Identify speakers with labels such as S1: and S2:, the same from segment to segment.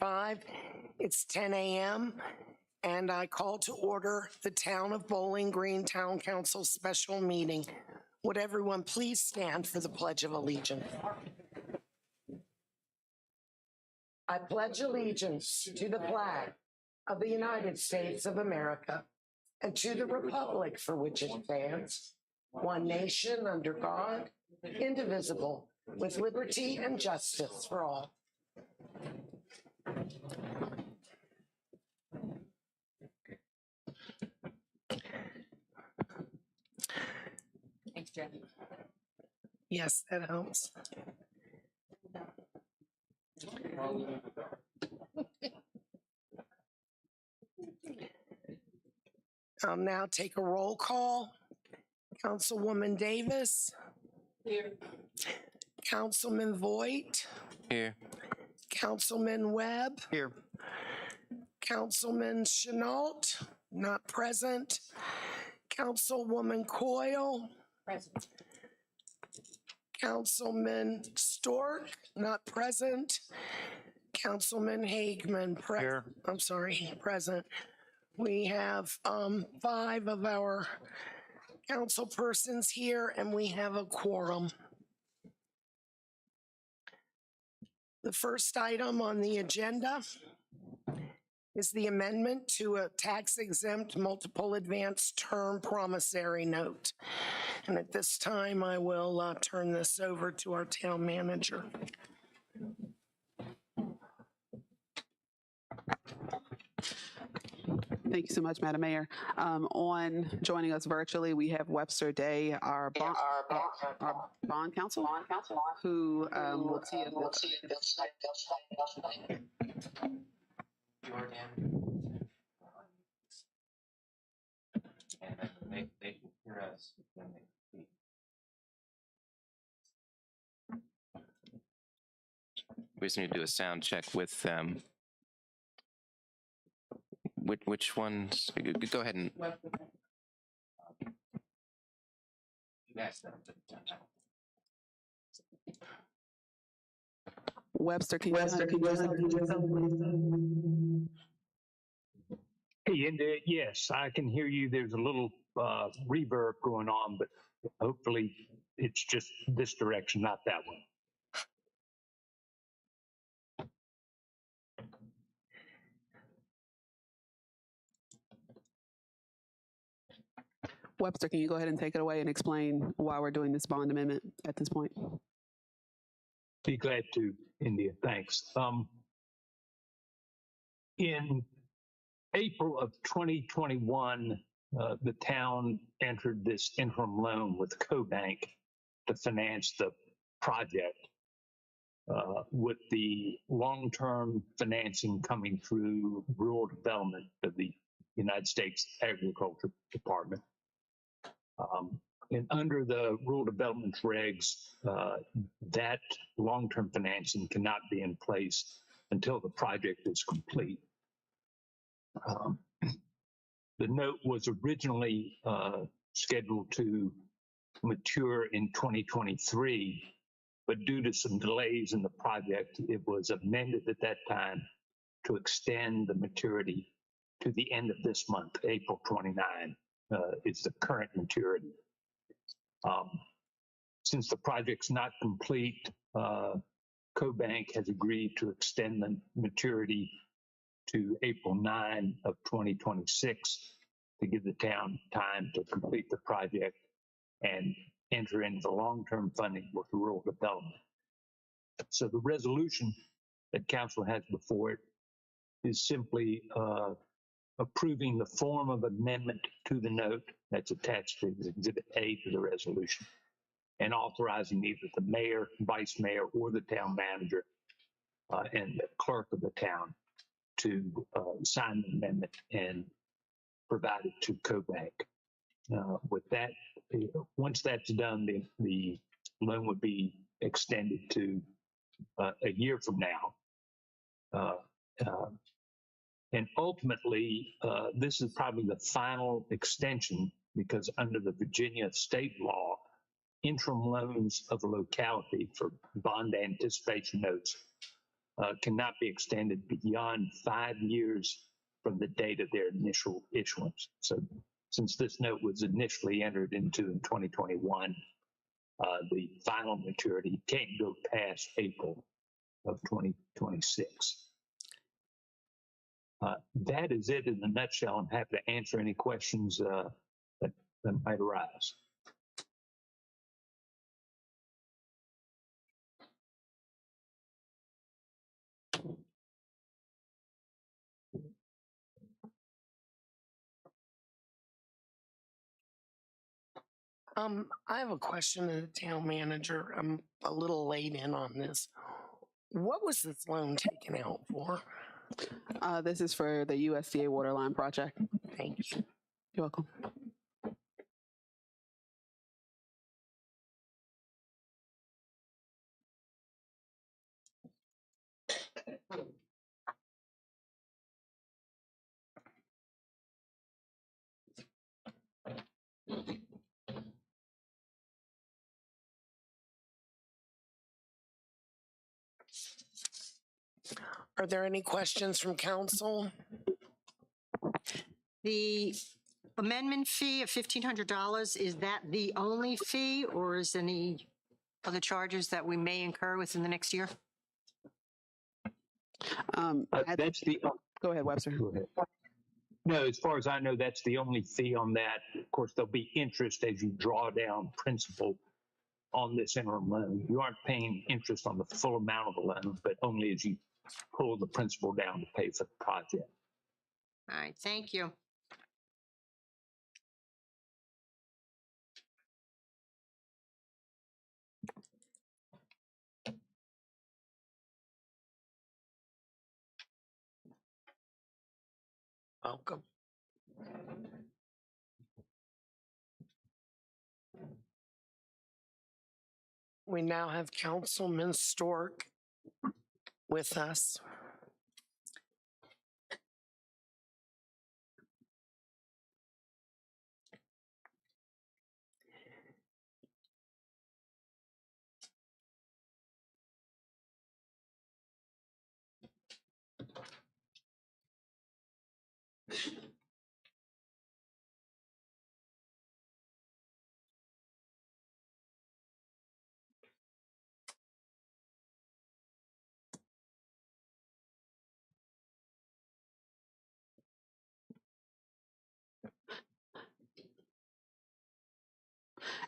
S1: 2025. It's 10 a.m. and I call to order the Town of Bowling Green Town Council special meeting. Would everyone please stand for the Pledge of Allegiance? I pledge allegiance to the flag of the United States of America and to the republic for which it stands, one nation under God, indivisible, with liberty and justice for all.
S2: Thanks, Jen.
S1: Yes, that helps. I'll now take a roll call. Councilwoman Davis.
S2: Here.
S1: Councilman Voigt.
S3: Here.
S1: Councilman Webb.
S3: Here.
S1: Councilman Chenault, not present. Councilwoman Coyle.
S2: Present.
S1: Councilman Stork, not present. Councilman Hageman, present. We have 5 of our council persons here, and we have a quorum. The first item on the agenda is the amendment to a tax-exempt multiple advance term promissory note. And at this time, I will turn this over to our town manager.
S4: Thank you so much, Madam Mayor. On joining us virtually, we have Webster Day, our bond counsel, who will see if
S3: And they can hear us when they speak. We just need to do a sound check with them. Which ones? Go ahead and.
S4: Webster, can you
S5: Hey, and yes, I can hear you. There's a little reverb going on, but hopefully it's just this direction, not that one.
S4: Webster, can you go ahead and take it away and explain why we're doing this bond amendment at this point?
S5: Be glad to, India. Thanks. In April of 2021, the town entered this interim loan with CoBank to finance the project, with the long-term financing coming through rural development of the United States Agriculture Department. And under the rural development regs, that long-term financing cannot be in place until the project is complete. The note was originally scheduled to mature in 2023, but due to some delays in the project, it was amended at that time to extend the maturity to the end of this month. April 29 is the current maturity. Since the project's not complete, CoBank has agreed to extend the maturity to April 9 of 2026 to give the town time to complete the project and enter into long-term funding with rural development. So the resolution that council has before it is simply approving the form of amendment to the note that's attached to Exhibit A to the resolution, and authorizing either the mayor, vice mayor, or the town manager and the clerk of the town to sign the amendment and provide it to CoBank. With that, once that's done, the loan would be extended to a year from now. And ultimately, this is probably the final extension, because under the Virginia state law, interim loans of a locality for bond anticipation notes cannot be extended beyond 5 years from the date of their initial issuance. So since this note was initially entered into in 2021, the final maturity can't go past April of 2026. That is it in a nutshell. I'm happy to answer any questions that might arise.
S1: I have a question to the town manager. I'm a little late in on this. What was this loan taken out for?
S4: This is for the USDA waterline project.
S1: Thank you.
S4: You're welcome.
S1: Are there any questions from council?
S6: The amendment fee of $1,500, is that the only fee, or is any other charges that we may incur within the next year?
S5: That's the.
S4: Go ahead, Webster.
S5: Go ahead. No, as far as I know, that's the only fee on that. Of course, there'll be interest as you draw down principal on this interim loan. You aren't paying interest on the full amount of the loan, but only as you pull the principal down to pay for the project.
S6: All right, thank you.
S1: Welcome. We now have Councilman Stork with us.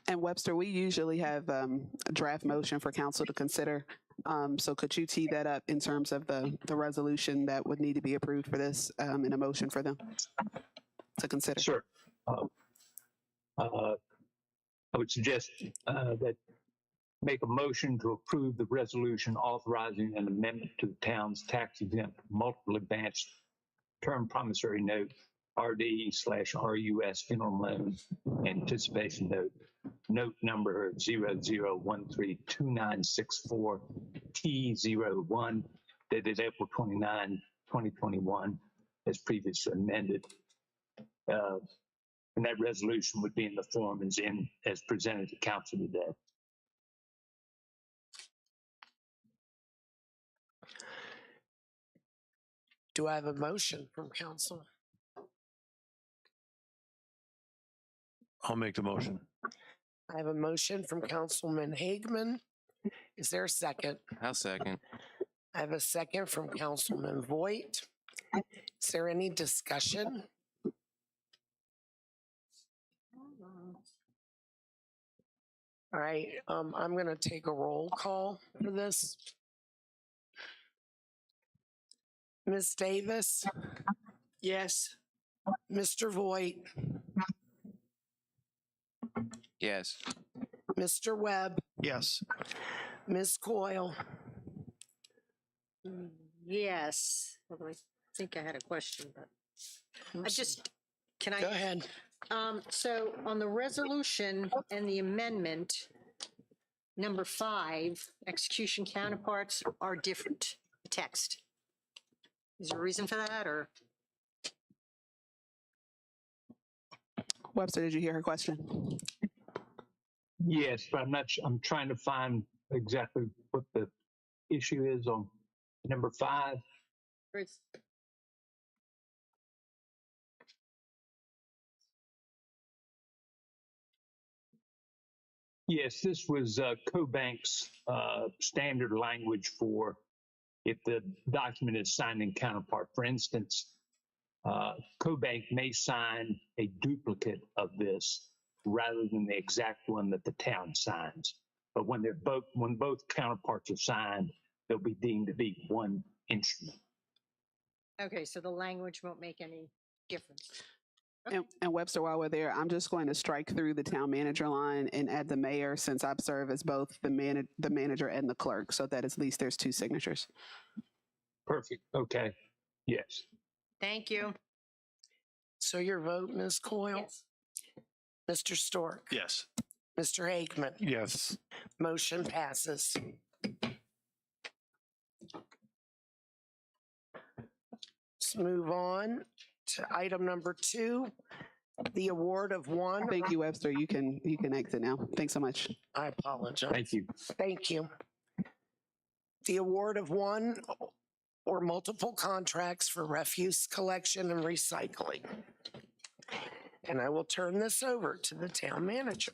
S4: And Webster, we usually have a draft motion for council to consider. So could you tee that up in terms of the resolution that would need to be approved for this in a motion for them to consider?
S5: Sure. I would suggest that make a motion to approve the resolution authorizing an amendment to the town's tax-exempt multiple advanced term promissory note, RD/RUS interim loan anticipation note, note number 00132964T01, dated April 29, 2021, as previously amended. And that resolution would be in the form as presented to council today.
S1: Do I have a motion from council?
S7: I'll make the motion.
S1: I have a motion from Councilman Hagman. Is there a second?
S3: I'll second.
S1: I have a second from Councilman Voigt. Is there any discussion? All right, I'm going to take a roll call for this. Ms. Davis? Yes. Mr. Voigt?
S3: Yes.
S1: Mr. Webb?
S7: Yes.
S1: Ms. Coyle?
S6: Yes, although I think I had a question, but can
S1: Go ahead.
S6: So on the resolution and the amendment, number 5, execution counterparts are different, the text. Is there a reason for that, or?
S4: Webster, did you hear her question?
S5: Yes, but I'm not. I'm trying to find exactly what the issue is on Number 5,
S6: Bruce?
S5: yes, this was CoBank's standard language for if the document is signed in counterpart. For instance, CoBank may sign a duplicate of this rather than the exact one that the town signs. But when both counterparts are signed, they'll be deemed to be one instrument.
S6: Okay, so the language won't make any difference.
S4: And Webster, while we're there, I'm just going to strike through the town manager line and add the mayor, since I've served as both the manager and the clerk, so that at least there's 2 signatures.
S5: Perfect. Okay. Yes.
S6: Thank you.
S1: So your vote, Ms. Coyle?
S6: Yes.
S1: Mr. Stork?
S7: Yes.
S1: Mr. Aikman?
S7: Yes.
S1: Motion passes. Let's move on to item number 2, the award of one.
S4: Thank you, Webster. You can exit now. Thanks so much.
S1: I apologize.
S5: Thank you.
S1: Thank you. The award of one or multiple contracts for refuse collection and recycling. And I will turn this over to the town manager.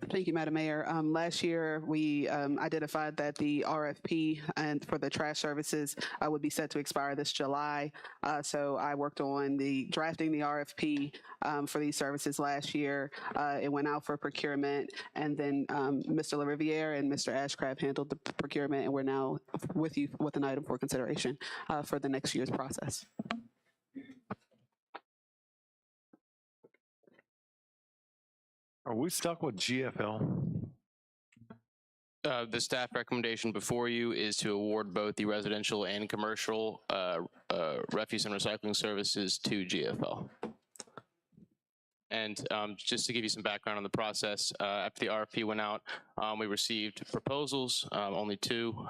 S4: Thank you, Madam Mayor. Last year, we identified that the RFP and for the trash services would be set to expire this July. So I worked on drafting the RFP for these services last year. It went out for procurement, and then Mr. LaRiviere and Mr. Ashcraft handled the procurement, and we're now with you with an item for consideration for the next year's process.
S7: Are we stuck with GFL?
S3: The staff recommendation before you is to award both the residential and commercial refuse and recycling services to GFL. And just to give you some background on the process, after the RFP went out, we received proposals, only 2.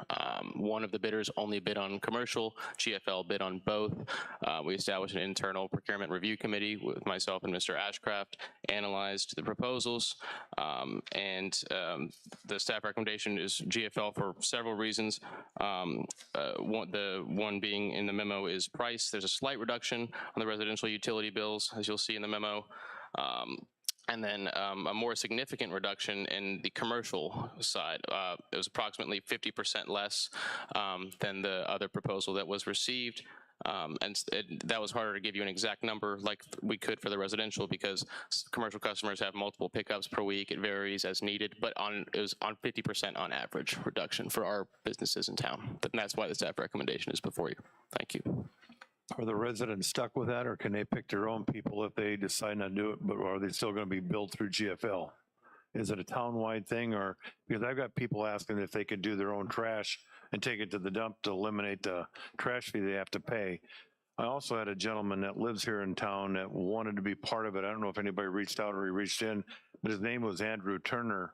S3: One of the bidders only bid on commercial, GFL bid on both. We established an internal procurement review committee with myself and Mr. Ashcraft, analyzed the proposals, and the staff recommendation is GFL for several reasons. The one being in the memo is price. There's a slight reduction on the residential utility bills, as you'll see in the memo. And then a more significant reduction in the commercial side. It was approximately 50% less than the other proposal that was received. That was harder to give you an exact number like we could for the residential, because commercial customers have multiple pickups per week. It varies as needed, but it was on 50% on average reduction for our businesses in town. But that's why the staff recommendation is before you. Thank you.
S7: Are the residents stuck with that, or can they pick their own people if they decide not to do it, but are they still going to be billed through GFL? Is it a town-wide thing, or, because I've got people asking if they could do their own trash and take it to the dump to eliminate the trash fee they have to pay. I also had a gentleman that lives here in town that wanted to be part of it. I don't know if anybody reached out or he reached in, but his name was Andrew Turner.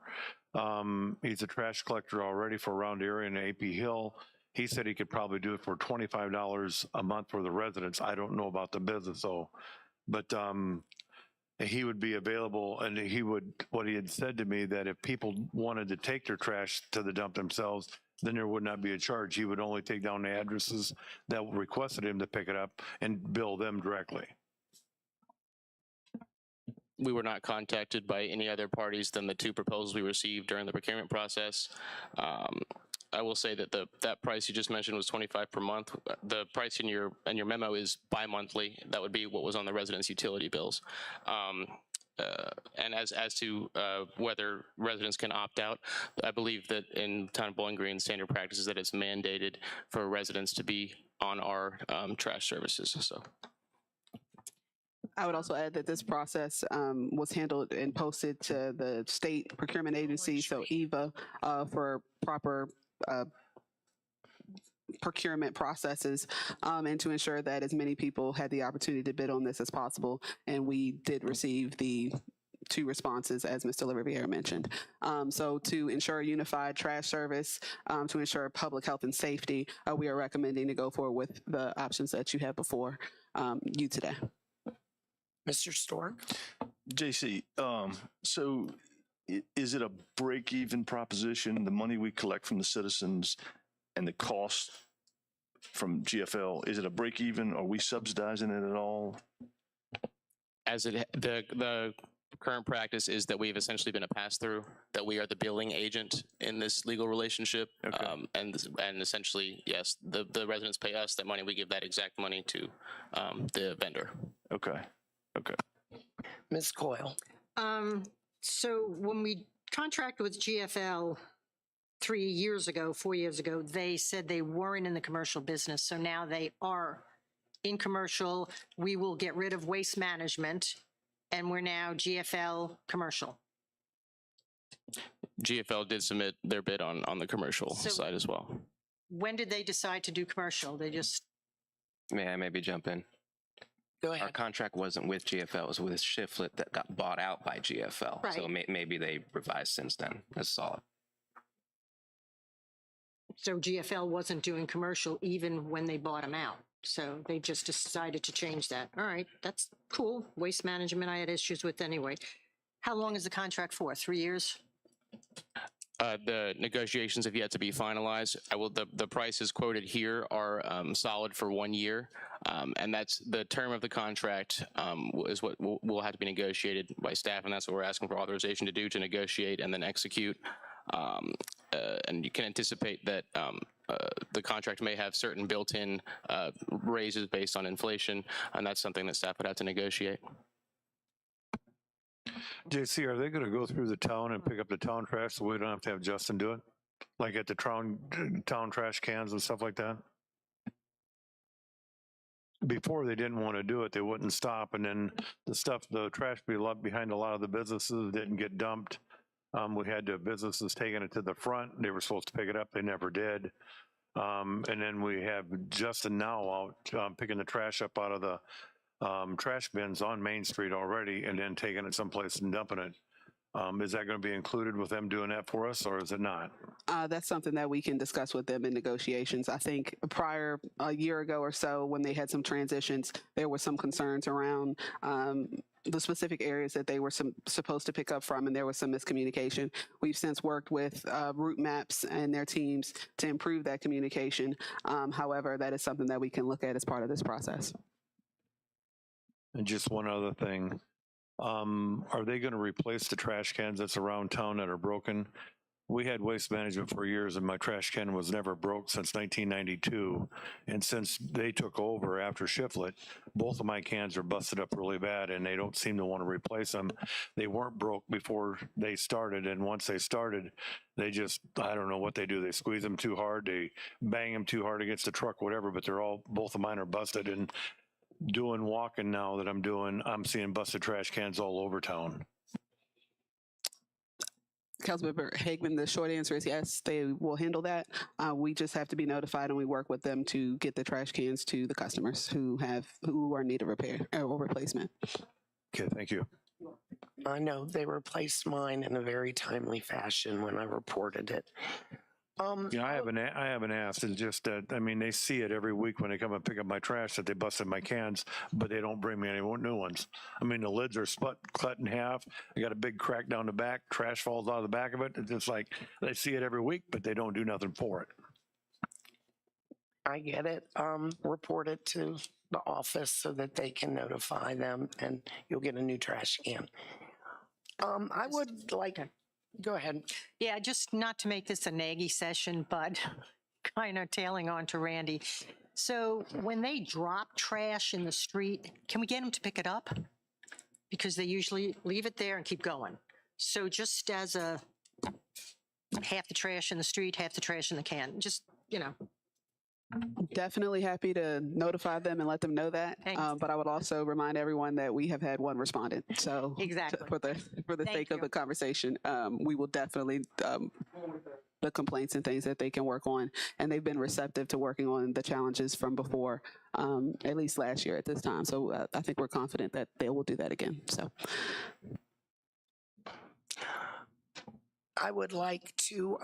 S7: He's a trash collector already for around the area in AP Hill. He said he could probably do it for $25 a month for the residents. I don't know about the business though, but he would be available, and what he had said to me, that if people wanted to take their trash to the dump themselves, then there would not be a charge. He would only take down the addresses that requested him to pick it up and bill them directly.
S3: We were not contacted by any other parties than the 2 proposals we received during the procurement process. I will say that that price you just mentioned was $25 per month. The price in your memo is bi-monthly. That would be what was on the residents' utility bills. And as to whether residents can opt out, I believe that in Town of Bowling Green, standard practice is that it's mandated for residents to be on our trash services. So.
S4: I would also add that this process was handled and posted to the state procurement agency, so EVA, for proper procurement processes, and to ensure that as many people had the opportunity to bid on this as possible. And we did receive the 2 responses, as Mr. LaRiviere mentioned. So to ensure a unified trash service, to ensure public health and safety, we are recommending to go forward with the options that you have before you today.
S1: Mr. Stork?
S8: JC, so is it a break-even proposition? The money we collect from the citizens and the cost from GFL, is it a break even? Are we subsidizing it at all?
S3: As the current practice is that we've essentially been a pass-through, that we are the billing agent in this legal relationship.
S8: Okay.
S3: And essentially, yes, the residents pay us that money, we give that exact money to the vendor.
S8: Okay. Okay.
S1: Ms. Coyle?
S6: So when we contracted with GFL 4 years ago, they said they weren't in the commercial business. So now they are in commercial. We will get rid of waste management and we're now GFL commercial.
S3: GFL did submit their bid on the commercial
S6: So-
S3: side as well.
S6: When did they decide to do commercial? They just,
S9: May I maybe jump in?
S1: Go
S9: Our
S1: ahead.
S9: contract wasn't with GFL, it was with Shiflet that got bought out by GFL. So maybe they revised since then. That's solid.
S6: so GFL wasn't doing commercial even when they bought them out. So they just decided to change that. All right, that's cool. Waste management I had issues with anyway. How long is the contract for? 3 years?
S3: The negotiations have yet to be finalized. The prices quoted here are solid for 1 year. And that's the term of the contract is what will have to be negotiated by staff. And that's what we're asking for authorization to do, to negotiate and then execute. And you can anticipate that the contract may have certain built-in raises based on inflation. And that's something that staff would have to negotiate.
S7: JC, are they going to go through the town and pick up the town trash so we don't have to have Justin do it? Like at the town trash cans and stuff like that? Before they didn't want to do it, they wouldn't stop. And then the trash be left behind a lot of the businesses didn't get dumped. We had the businesses taking it to the front. They were supposed to pick it up. They never did. And then we have Justin now out picking the trash up out of the trash bins on Main Street already and then taking it someplace and dumping it. Is that going to be included with them doing that for us, or is it not?
S4: That's something that we can discuss with them in negotiations. I think a year ago or so, when they had some transitions, there were some concerns around the specific areas that they were supposed to pick up from, and there was some miscommunication. We've since worked with Route Maps and their teams to improve that communication. However, that is something that we can look at as part of this process.
S7: And just one other thing. Are they going to replace the trash cans that's around town that are broken? We had Waste Management for years and my trash can was never broke since 1992. And since they took over after Shiflet, both of my cans are busted up really bad and they don't seem to want to replace them. They weren't broke before they started. And once they started, they just, I don't know what they do. They squeeze them too hard. They bang them too hard against the truck, whatever, but both of mine are busted. And doing walking now that I'm doing, I'm seeing busted trash cans all over town.
S4: Councilmember Hagman, the short answer is yes, they will handle that. We just have to be notified and we work with them to get the trash cans to the customers who are in need of repair or replacement.
S7: Okay, thank you.
S1: I know they replaced mine in a very timely fashion when I reported it.
S7: Yeah, I haven't asked. It's just that, I mean, they see it every week when they come and pick up my trash that they busted my cans, but they don't bring me any new ones. I mean, the lids are cut in half. I got a big crack down the back. Trash falls out of the back of it. It's just like, they see it every week, but they don't do nothing for it.
S1: I get it. Report it to the office so that they can notify them and you'll get a new trash can. I would like, go ahead.
S6: Yeah, just not to make this a naggy session, but kind of tailing on to Randy. So when they drop trash in the street, can we get them to pick it up? Because they usually leave it there and keep going. So just as a half the trash in the street, half the trash in the can, just,
S4: Definitely happy to notify them and let them know that.
S6: Thanks.
S4: But I would also remind everyone that we have had one respondent. So
S6: Exactly.
S4: for the
S6: Thank
S4: sake of
S6: you.
S4: the conversation, we will definitely the complaints and things that they can work on. And they've been receptive to working on the challenges from before, at least last year at this time. So I think we're confident that they will do that again. So.
S1: I would like to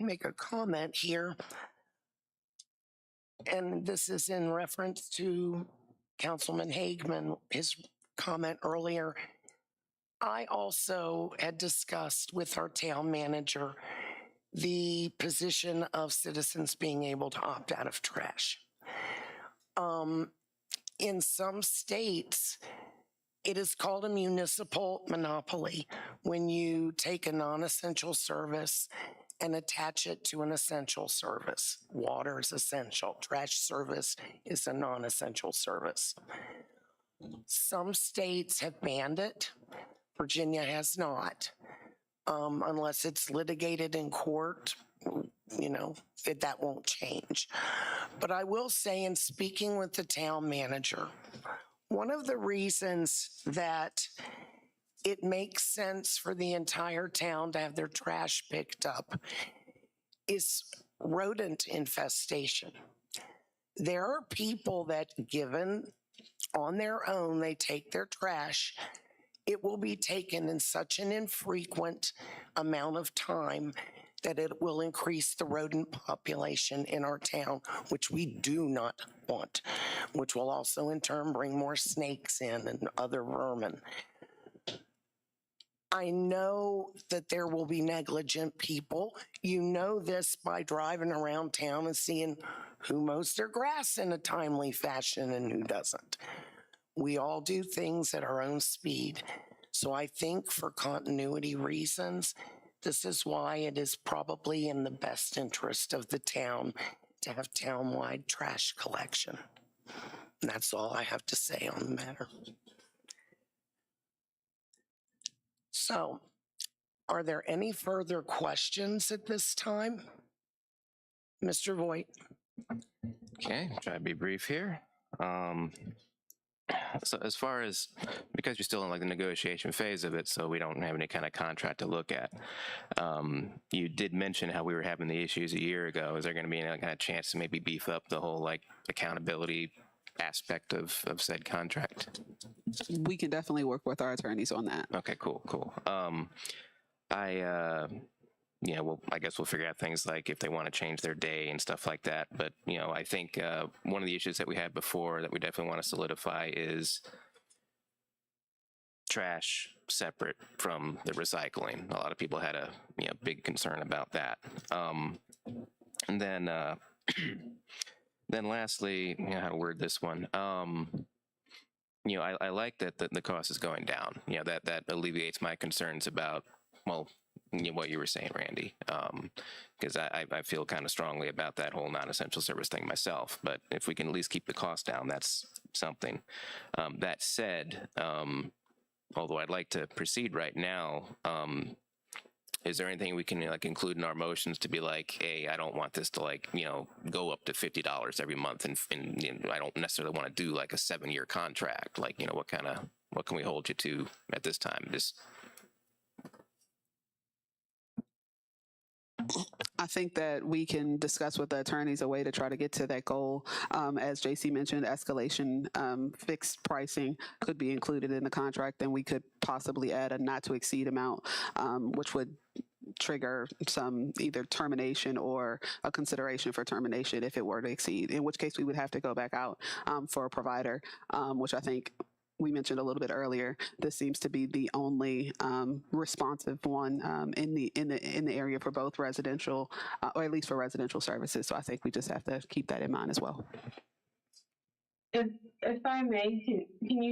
S1: make a comment here. And this is in reference to Councilman Hagman, his comment earlier. I also had discussed with our town manager the position of citizens being able to opt out of trash. In some states, it is called a municipal monopoly when you take a non-essential service and attach it to an essential service. Water is essential. Trash service is a non-essential service. Some states have banned it. Virginia has not. Unless it's litigated in court, that won't change. But I will say, in speaking with the town manager, one of the reasons that it makes sense for the entire town to have their trash picked up is rodent infestation. There are people that, given on their own, they take their trash, it will be taken in such an infrequent amount of time that it will increase the rodent population in our town, which we do not want, which will also in turn bring more snakes in and other vermin. I know that there will be negligent people. You know this by driving around town and seeing who mows their grass in a timely fashion and who doesn't. We all do things at our own speed. So I think for continuity reasons, this is why it is probably in the best interest of the town to have town-wide trash collection. And that's all I have to say on the matter. So, are there any further questions at this time? Mr. Voigt?
S9: Okay, try to be brief here. So as far as, because you're still in like the negotiation phase of it, so we don't have any kind of contract to look at. You did mention how we were having the issues a year ago. Is there going to be any kind of chance to maybe beef up the whole like accountability aspect of said contract?
S4: We can definitely work with our attorneys on that.
S9: Okay, cool. Well, I guess we'll figure out things like if they want to change their day and stuff like that. But, I think one of the issues that we had before that we definitely want to solidify is trash separate from the recycling. A lot of people had a big concern about that. And then lastly, how to word this one. I like that the cost is going down. That alleviates my concerns about, well, what you were saying, Randy, because I feel kind of strongly about that whole non-essential service thing myself. But if we can at least keep the cost down, that's something. That said, although I'd like to proceed right now, is there anything we can include in our motions to be like, hey, I don't want this to go up to $50 every month, and I don't necessarily want to do like a 7-year contract. What can we hold you to at this time?
S4: I think that we can discuss with the attorneys a way to try to get to that goal. As JC mentioned, escalation, fixed pricing could be included in the contract, and we could possibly add a not to exceed amount, which would trigger some either termination or a consideration for termination if it were to exceed, in which case we would have to go back out for a provider, which I think we mentioned a little bit earlier. This seems to be the only responsive one in the area for both residential, or at least for residential services. So I think we just have to keep that in mind as well.
S10: If I may, can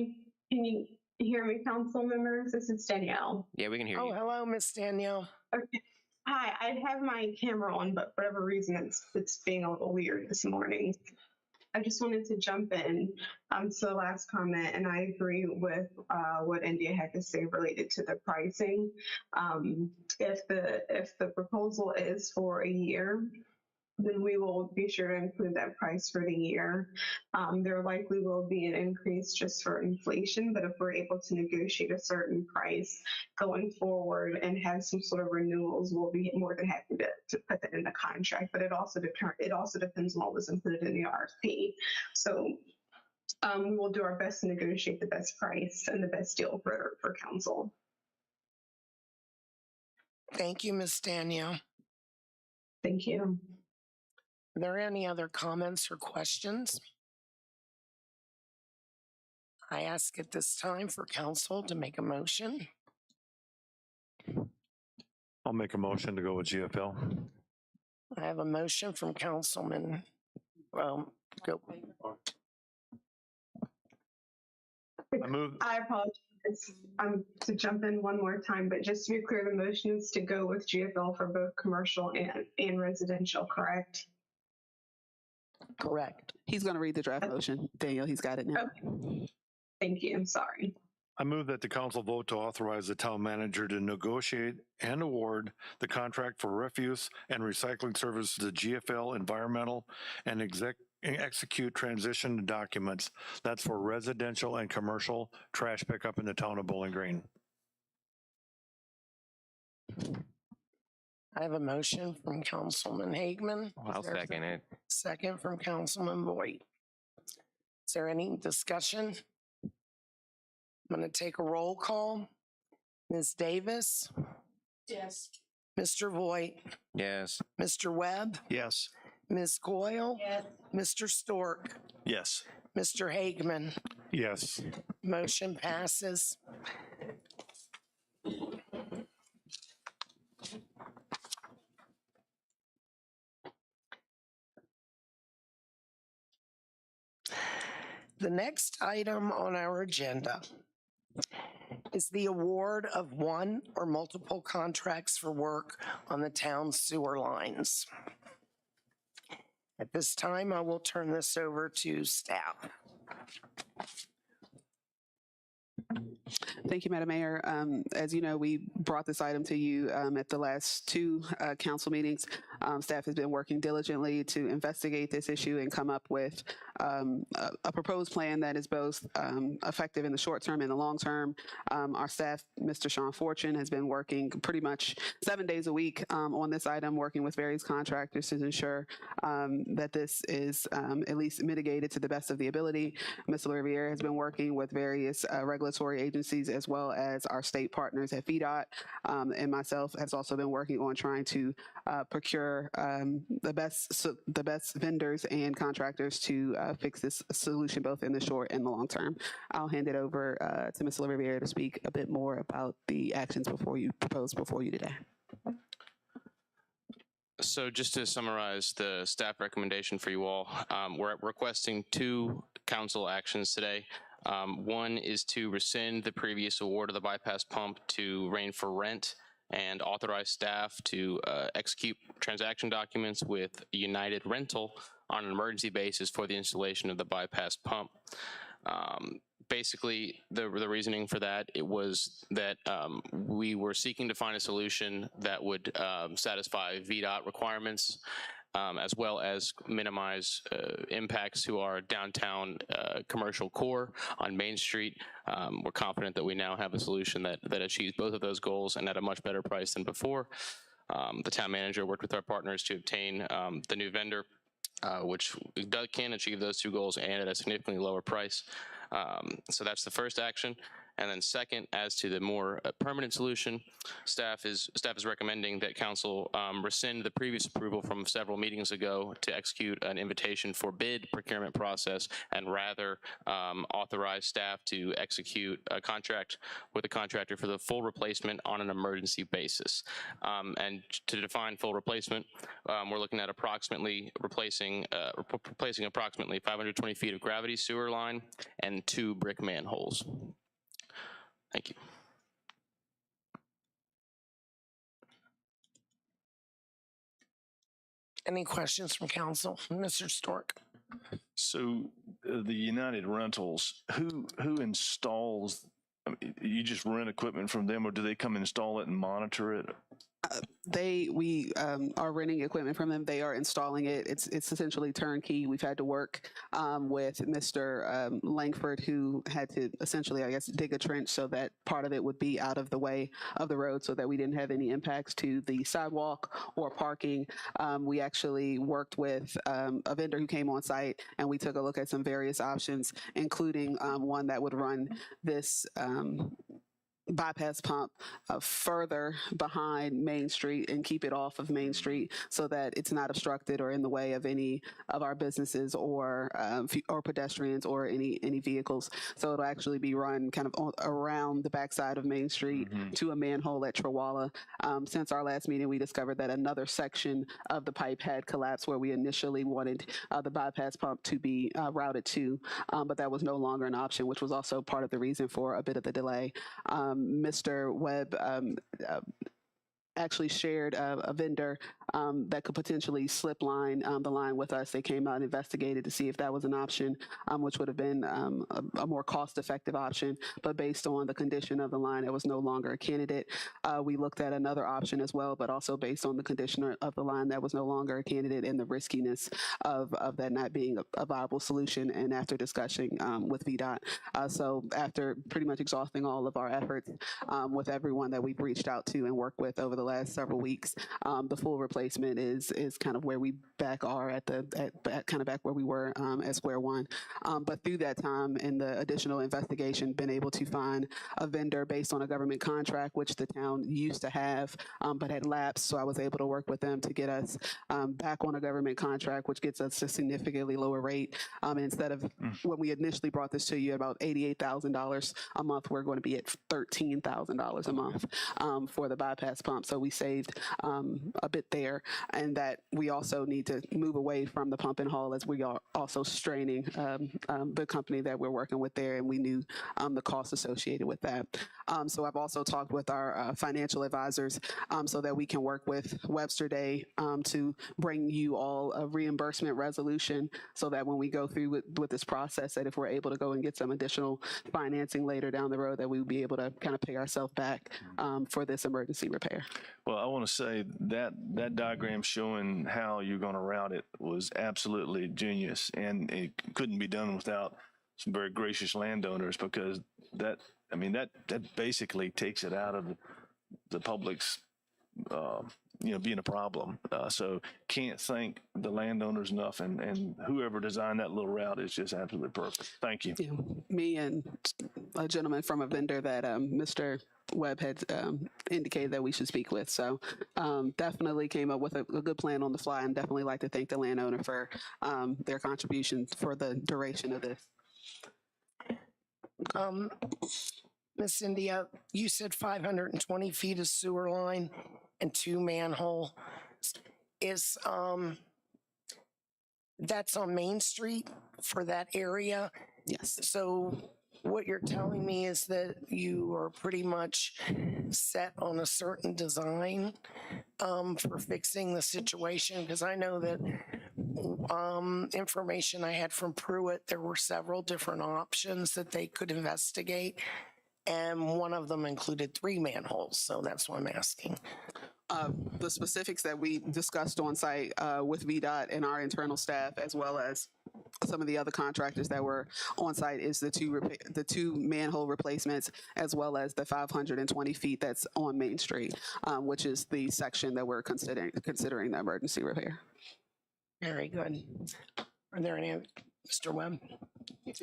S10: you hear me, council members? This is Danielle.
S9: Yeah, we can hear you.
S1: Oh, hello, Miss Danielle.
S10: Okay. Hi, I have my camera on, but for whatever reason, it's being a little weird this morning. I just wanted to jump in to the last comment, and I agree with what India had to say related to the pricing. If the proposal is for a year, then we will be sure to include that price for the year. There likely will be an increase just for inflation, but if we're able to negotiate a certain price going forward and have some sort of renewals, we'll be more than happy to put that in the contract. But it also depends on what was included in the RFP. So we will do our best to negotiate the best price and the best deal for council.
S1: Thank you, Miss Danielle.
S10: Thank you.
S1: Are there any other comments or questions? I ask at this time for council to make a motion.
S7: I'll make a motion to go with GFL.
S1: I have a motion from Councilman, go.
S7: I move,
S10: I apologize to jump in one more time, but just to be clear, the motion is to go with GFL for both commercial and residential, correct?
S1: Correct.
S4: He's going to read the draft motion. Daniel, he's got it now.
S10: Okay. Thank you. I'm sorry.
S7: I move that the council vote to authorize the town manager to negotiate and award the contract for refuse and recycling services to GFL Environmental and execute transition documents. That's for residential and commercial trash pickup in the town of Bowling Green.
S1: I have a motion from Councilman Hageman.
S9: I'll
S1: Is there a
S9: second it.
S1: Second from Councilman Boyd. Is there any discussion? I'm going to take a roll call. Ms. Davis,
S2: Yes.
S1: Mr. Voigt,
S9: Yes.
S1: Mr. Webb,
S7: Yes.
S1: Ms. Coyle,
S2: Yes.
S1: Mr. Stork,
S8: Yes.
S1: Mr. Hageman.
S7: Yes.
S1: Motion passes. The next item on our agenda is the award of one or multiple contracts for work on the town sewer lines. At this time, I will turn this over to staff.
S4: Thank you, Madam Mayor. As you know, we brought this item to you at the last two council meetings. Staff has been working diligently to investigate this issue and come up with a proposed plan that is both effective in the short term and the long term. Our staff, Mr. Sean Fortune, has been working pretty much 7 days a week on this item, working with various contractors to ensure that this is at least mitigated to the best of the ability. Ms. Olivier has been working with various regulatory agencies as well as our state partners at VDOT, and myself has also been working on trying to procure the best vendors and contractors to fix this solution both in the short and the long term. I'll hand it over to Ms. Olivier to speak a bit more about the actions proposed before you today.
S3: So just to summarize the staff recommendation for you all, we're requesting two council actions today. One is to rescind the previous award of the bypass pump to Rain for Rent and authorize staff to execute transaction documents with United Rental on an emergency basis for the installation of the bypass pump. Basically, the reasoning for that, it was that we were seeking to find a solution that would satisfy VDOT requirements, as well as minimize impacts to our downtown commercial core on Main Street. We're confident that we now have a solution that achieves both of those goals and at a much better price than before. The town manager worked with our partners to obtain the new vendor, which can achieve those two goals and at a significantly lower price. So that's the first action. And then second, as to the more permanent solution, staff is recommending that council rescind the previous approval from several meetings ago to execute an invitation for bid procurement process and rather authorize staff to execute a contract with a contractor for the full replacement on an emergency basis. And to define full replacement, we're looking at approximately replacing approximately 520 feet of gravity sewer line and 2 brick manholes. Thank you.
S1: Any questions from council? Mr. Stork?
S8: So the United Rentals, who installs, I mean, you just rent equipment from them or do they come install it and monitor it?
S4: We are renting equipment from them. They are installing it. It's essentially turnkey. We've had to work with Mr. Langford, who had to essentially, I guess, dig a trench so that part of it would be out of the way of the road so that we didn't have any impacts to the sidewalk or parking. We actually worked with a vendor who came on site and we took a look at some various options, including one that would run this bypass pump further behind Main Street and keep it off of Main Street so that it's not obstructed or in the way of any of our businesses or pedestrians or any vehicles. So it'll actually be run kind of around the backside of Main Street to a manhole at Trawalla. Since our last meeting, we discovered that another section of the pipe had collapsed where we initially wanted the bypass pump to be routed to, but that was no longer an option, which was also part of the reason for a bit of the delay. Mr. Webb actually shared a vendor that could potentially slip line the line with us. They came out and investigated to see if that was an option, which would have been a more cost-effective option. But based on the condition of the line, it was no longer a candidate. We looked at another option as well, but also based on the condition of the line, that was no longer a candidate and the riskiness of that not being a viable solution. And after discussing with VDOT, so after pretty much exhausting all of our efforts with everyone that we've reached out to and worked with over the last several weeks, the full replacement is kind of where we are at kind of back where we were at square one. But through that time and the additional investigation, been able to find a vendor based on a government contract, which the town used to have, but had lapsed. So I was able to work with them to get us back on a government contract, which gets us a significantly lower rate. And instead of when we initially brought this to you about $88,000 a month, we're going to be at $13,000 a month for the bypass pump. So we saved a bit there, and that we also need to move away from the pump and haul as we are also straining the company that we're working with there, and we knew the costs associated with that. So I've also talked with our financial advisors so that we can work with Webster Day to bring you all a reimbursement resolution so that when we go through with this process, that if we're able to go and get some additional financing later down the road, that we will be able to kind of pay ourselves back for this emergency repair.
S8: Well, I want to say that diagram showing how you're going to route it was absolutely genius, and it couldn't be done without some very gracious landowners, because that basically takes it out of the public's being a problem. So can't thank the landowners enough, and whoever designed that little route is just absolutely perfect. Thank you.
S4: Yeah, me and a gentleman from a vendor that Mr. Webb had indicated that we should speak with. So definitely came up with a good plan on the fly, and definitely like to thank the landowner for their contributions for the duration of this.
S1: Miss India, you said 520 feet of sewer line and 2 manhole. Is that's on Main Street for that area?
S4: Yes.
S1: So what you're telling me is that you are pretty much set on a certain design for fixing the situation? Because I know that information I had from Pruitt, there were several different options that they could investigate, and one of them included 3 manholes. So that's why I'm asking.
S4: The specifics that we discussed on site with VDOT and our internal staff, as well as some of the other contractors that were on site, is the two manhole replacements, as well as the 520 feet that's on Main Street, which is the section that we're considering the emergency repair.
S1: Very good. Are there any, Mr. Webb?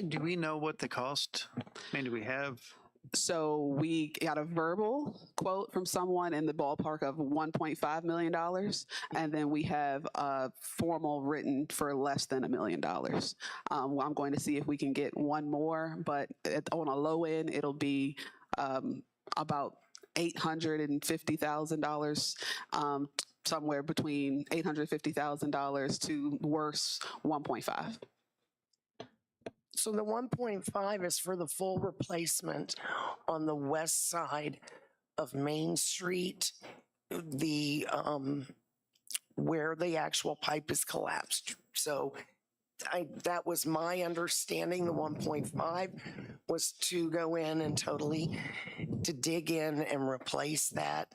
S11: Do we know what the cost? Do we have?
S4: So we got a verbal quote from someone in the ballpark of $1.5 million, and then we have a formal written for less than $1 million. Well, I'm going to see if we can get one more, but on a low end, it'll be about $850,000, somewhere between $850,000 to worse 1.5.
S1: So the 1.5 is for the full replacement on the west side of Main Street, the where the actual pipe is collapsed. So that was my understanding. The 1.5 was to go in and to dig in and replace that.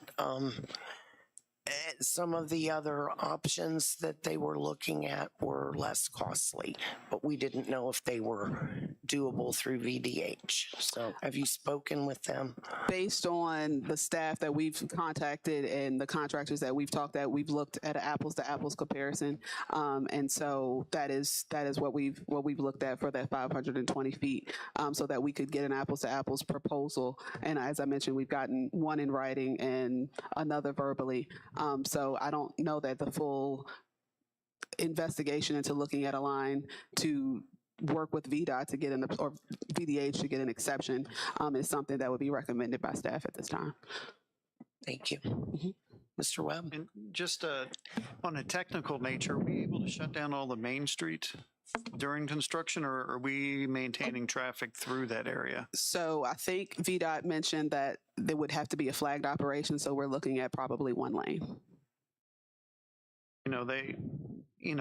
S1: Some of the other options that they were looking at were less costly, but we didn't know if they were doable through VDH. So have you spoken with them?
S4: Based on the staff that we've contacted and the contractors that we've talked at, we've looked at an apples to apples comparison. And so that is what we've looked at for that 520 feet, so that we could get an apples to apples proposal. And as I mentioned, we've gotten one in writing and another verbally. So I don't know that the full investigation into looking at a line to work with VDOT to get or VDH to get an exception is something that would be recommended by staff at this time.
S1: Thank you. Mr. Webb?
S11: And just on a technical nature, are we able to shut down all the Main Street during construction, or are we maintaining traffic through that area?
S4: So I think VDOT mentioned that there would have to be a flagged operation, so we're looking at probably one lane.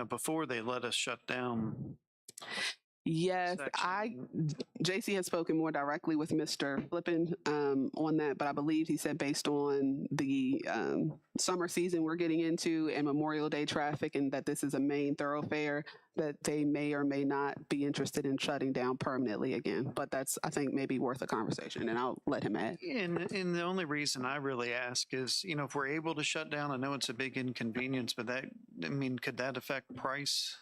S11: Before they let us shut down.
S4: Yes,
S11: section.
S4: JC has spoken more directly with Mr. Flippin on that, but I believe he said based on the summer season we're getting into and Memorial Day traffic, and that this is a main thoroughfare, that they may or may not be interested in shutting down permanently again. But that's, I think, maybe worth a conversation, and I'll let him add.
S11: And the only reason I really ask is, if we're able to shut down, I know it's a big inconvenience, but could that affect price?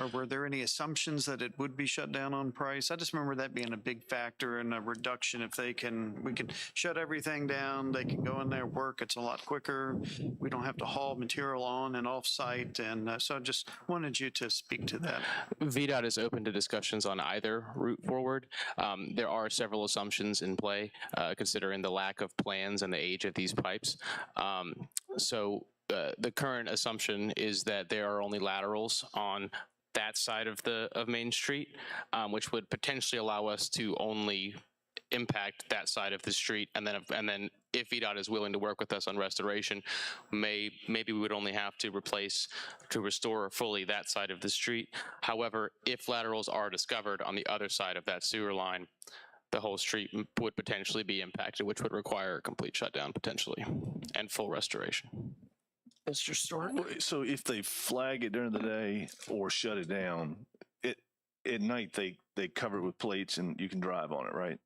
S11: Or were there any assumptions that it would be shut down on price? I just remember that being a big factor in a reduction. If we can shut everything down, they can go in there, work. It's a lot quicker. We don't have to haul material on and off site. And so I just wanted you to speak to that.
S3: VDOT is open to discussions on either route forward. There are several assumptions in play, considering the lack of plans and the age of these pipes. The current assumption is that there are only laterals on that side of Main Street, which would potentially allow us to only impact that side of the street, and then if VDOT is willing to work with us on restoration, maybe we would only have to restore fully that side of the street. However, if laterals are discovered on the other side of that sewer line, the whole street would potentially be impacted, which would require a complete shutdown potentially and full restoration.
S1: Mr. Stewart?
S8: So if they flag it during the day or shut it down, at night they cover it with plates and you can drive on it, right?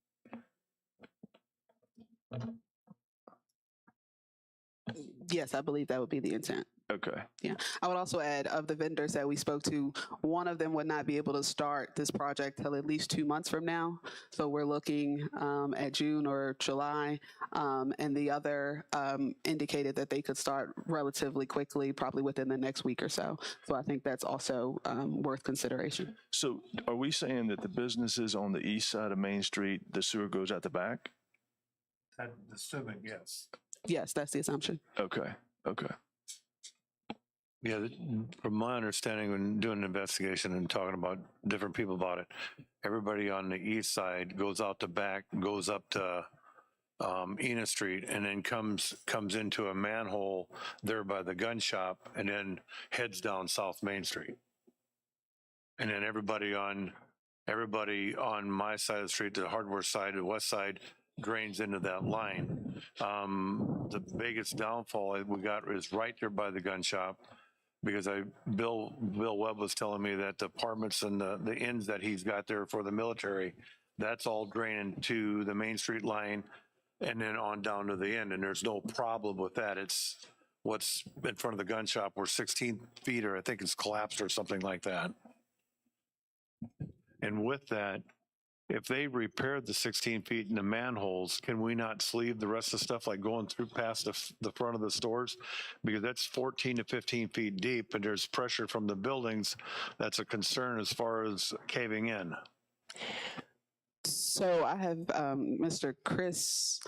S4: Yes, I believe that would be the intent.
S8: Okay.
S4: Yeah. I would also add, of the vendors that we spoke to, one of them would not be able to start this project till at least 2 months from now. So we're looking at June or July. And the other indicated that they could start relatively quickly, probably within the next week or so. So I think that's also worth consideration.
S8: So are we saying that the businesses on the east side of Main Street, the sewer goes out the back?
S7: I'm assuming, yes.
S4: Yes, that's the assumption.
S8: Okay.
S7: Yeah, from my understanding, when doing an investigation and talking about different people about it, everybody on the east side goes out the back, goes up to Enid Street, and then comes into a manhole there by the gun shop, and then heads down South Main Street. And then everybody on my side of the street, the hardware side, the west side, drains into that line. The biggest downfall we got is right there by the gun shop, because Bill Webb was telling me that the apartments and the inns that he's got there for the military, that's all draining to the Main Street line and then on down to the end. And there's no problem with that. It's what's in front of the gun shop where 16 feet, or I think it's collapsed or something like that. And with that, if they repaired the 16 feet in the manholes, can we not sleeve the rest of the stuff, like going through past the front of the stores? Because that's 14 to 15 feet deep, and there's pressure from the buildings. That's a concern as far as caving in.
S4: So I have Mr. Chris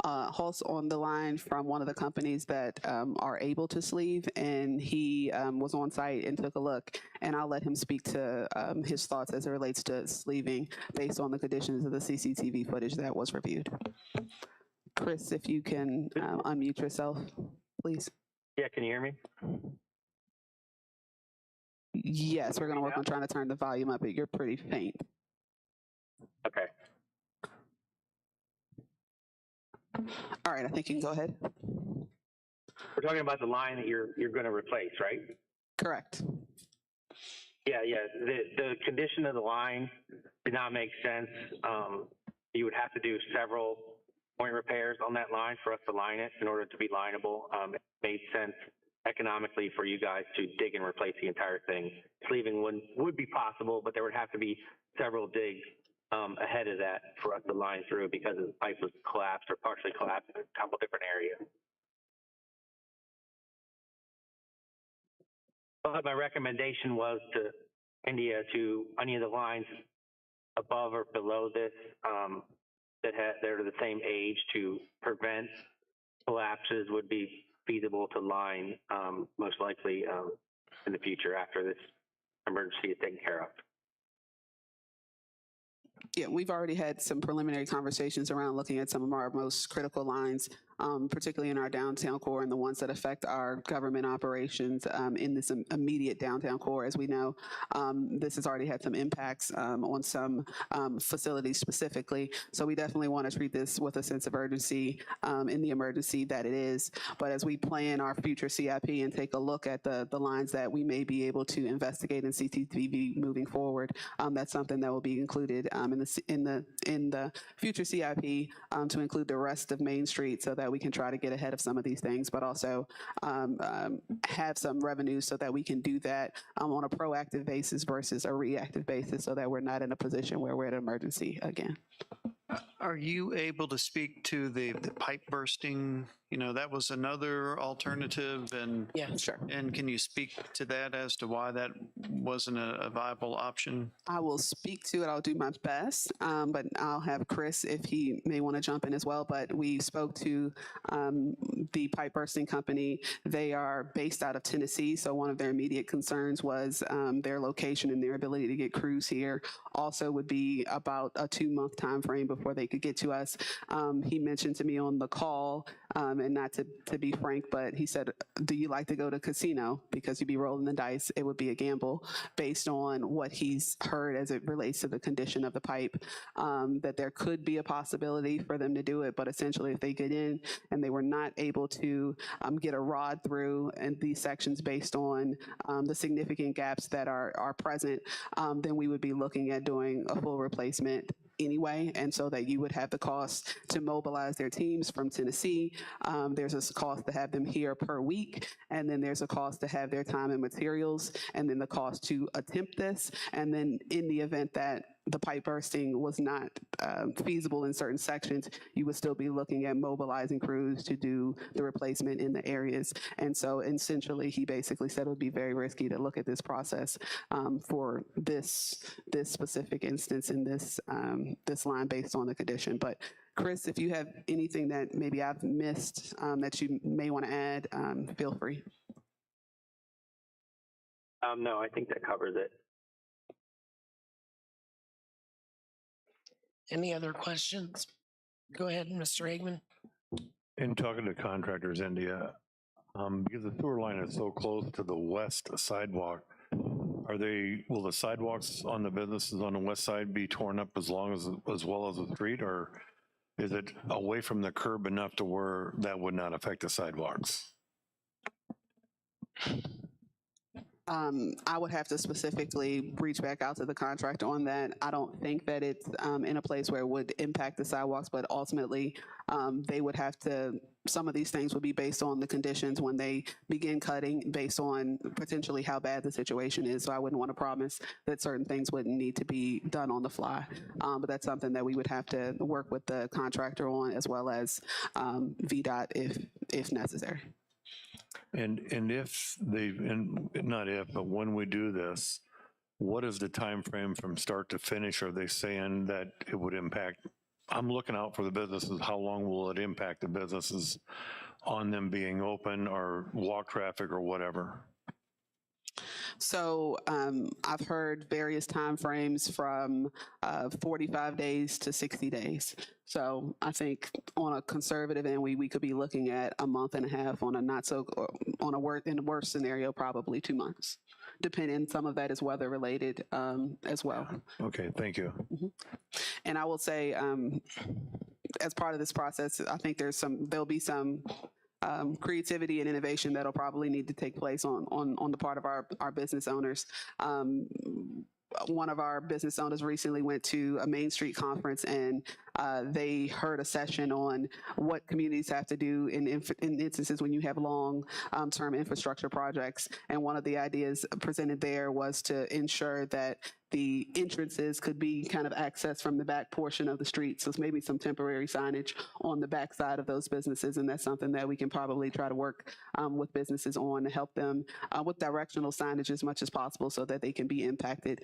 S4: Hulse on the line from one of the companies that are able to sleeve, and he was on site and took a look, and I'll let him speak to his thoughts as it relates to sleeving based on the conditions of the CCTV footage that was reviewed. Chris, if you can unmute yourself, please.
S12: Yeah, can you hear me?
S4: Yes, we're going to work on trying to turn the volume up, but you're pretty faint.
S12: Okay.
S4: All right, I think you can go ahead.
S12: We're talking about the line that you're going to replace, right?
S4: Correct.
S12: Yeah, the condition of the line did not make sense. You would have to do several point repairs on that line for us to line it in order to be lineable. It made sense economically for you guys to dig and replace the entire thing. Sleeving would be possible, but there would have to be several digs ahead of that for us to line through because the pipe was collapsed or partially collapsed in a couple different areas. But my recommendation was to India to any of the lines above or below this they're the same age to prevent collapses would be feasible to line most likely in the future after this emergency is taken care of.
S4: Yeah, we've already had some preliminary conversations around looking at some of our most critical lines, particularly in our downtown core and the ones that affect our government operations in this immediate downtown core. As we know, this has already had some impacts on some facilities specifically. So we definitely want to treat this with a sense of urgency in the emergency that it is. But as we plan our future CIP and take a look at the lines that we may be able to investigate in CCTV moving forward, that's something that will be included in the future CIP to include the rest of Main Street so that we can try to get ahead of some of these things, but also have some revenue so that we can do that on a proactive basis versus a reactive basis so that we're not in a position where we're at an emergency again.
S11: Are you able to speak to the pipe bursting? You know, that was another alternative, and
S4: Yeah, sure.
S11: And can you speak to that as to why that wasn't a viable option?
S4: I will speak to it. I'll do my best, but I'll have Chris if he may want to jump in as well. But we spoke to the pipe bursting company. They are based out of Tennessee, so one of their immediate concerns was their location and their ability to get crews here. Also would be about a 2-month time frame before they could get to us. He mentioned to me on the call, and not to be frank, but he said, do you like to go to casino? Because you'd be rolling the dice. It would be a gamble based on what he's heard as it relates to the condition of the pipe, that there could be a possibility for them to do it. But essentially, if they get in and they were not able to get a rod through in these sections based on the significant gaps that are present, then we would be looking at doing a full replacement anyway, and so that you would have the cost to mobilize their teams from Tennessee. There's a cost to have them here per week, and then there's a cost to have their time and materials, and then the cost to attempt this. And then in the event that the pipe bursting was not feasible in certain sections, you would still be looking at mobilizing crews to do the replacement in the areas. And so essentially, he basically said it would be very risky to look at this process for this specific instance in this line based on the condition. But Chris, if you have anything that maybe I've missed that you may want to add, feel free.
S12: No, I think that covers it.
S1: Any other questions? Go ahead, Mr. Eggman.
S7: In talking to contractors, India, because the sewer line is so close to the west sidewalk, will the sidewalks on the businesses on the west side be torn up as well as the street, or is it away from the curb enough to where that would not affect the sidewalks?
S4: I would have to specifically reach back out to the contractor on that. I don't think that it's in a place where it would impact the sidewalks, but ultimately they would have to, some of these things would be based on the conditions when they begin cutting, based on potentially how bad the situation is. So I wouldn't want to promise that certain things wouldn't need to be done on the fly. But that's something that we would have to work with the contractor on, as well as VDOT if necessary.
S7: And if not if, but when we do this, what is the time frame from start to finish? Are they saying that it would impact? I'm looking out for the businesses. How long will it impact the businesses on them being open or walk traffic or whatever?
S4: So I've heard various timeframes from 45 days to 60 days. So I think on a conservative end, we could be looking at a month and a half. On a not so, on a in the worst scenario, probably 2 months, depending. Some of that is weather related as well.
S7: Okay, thank you.
S4: Mm-hmm. And I will say, as part of this process, I think there'll be some creativity and innovation that'll probably need to take place on the part of our business owners. One of our business owners recently went to a Main Street conference, and they heard a session on what communities have to do in instances when you have long-term infrastructure projects. And one of the ideas presented there was to ensure that the entrances could be kind of accessed from the back portion of the street. So it's maybe some temporary signage on the back side of those businesses. And that's something that we can probably try to work with businesses on to help them with directional signage as much as possible so that they can be impacted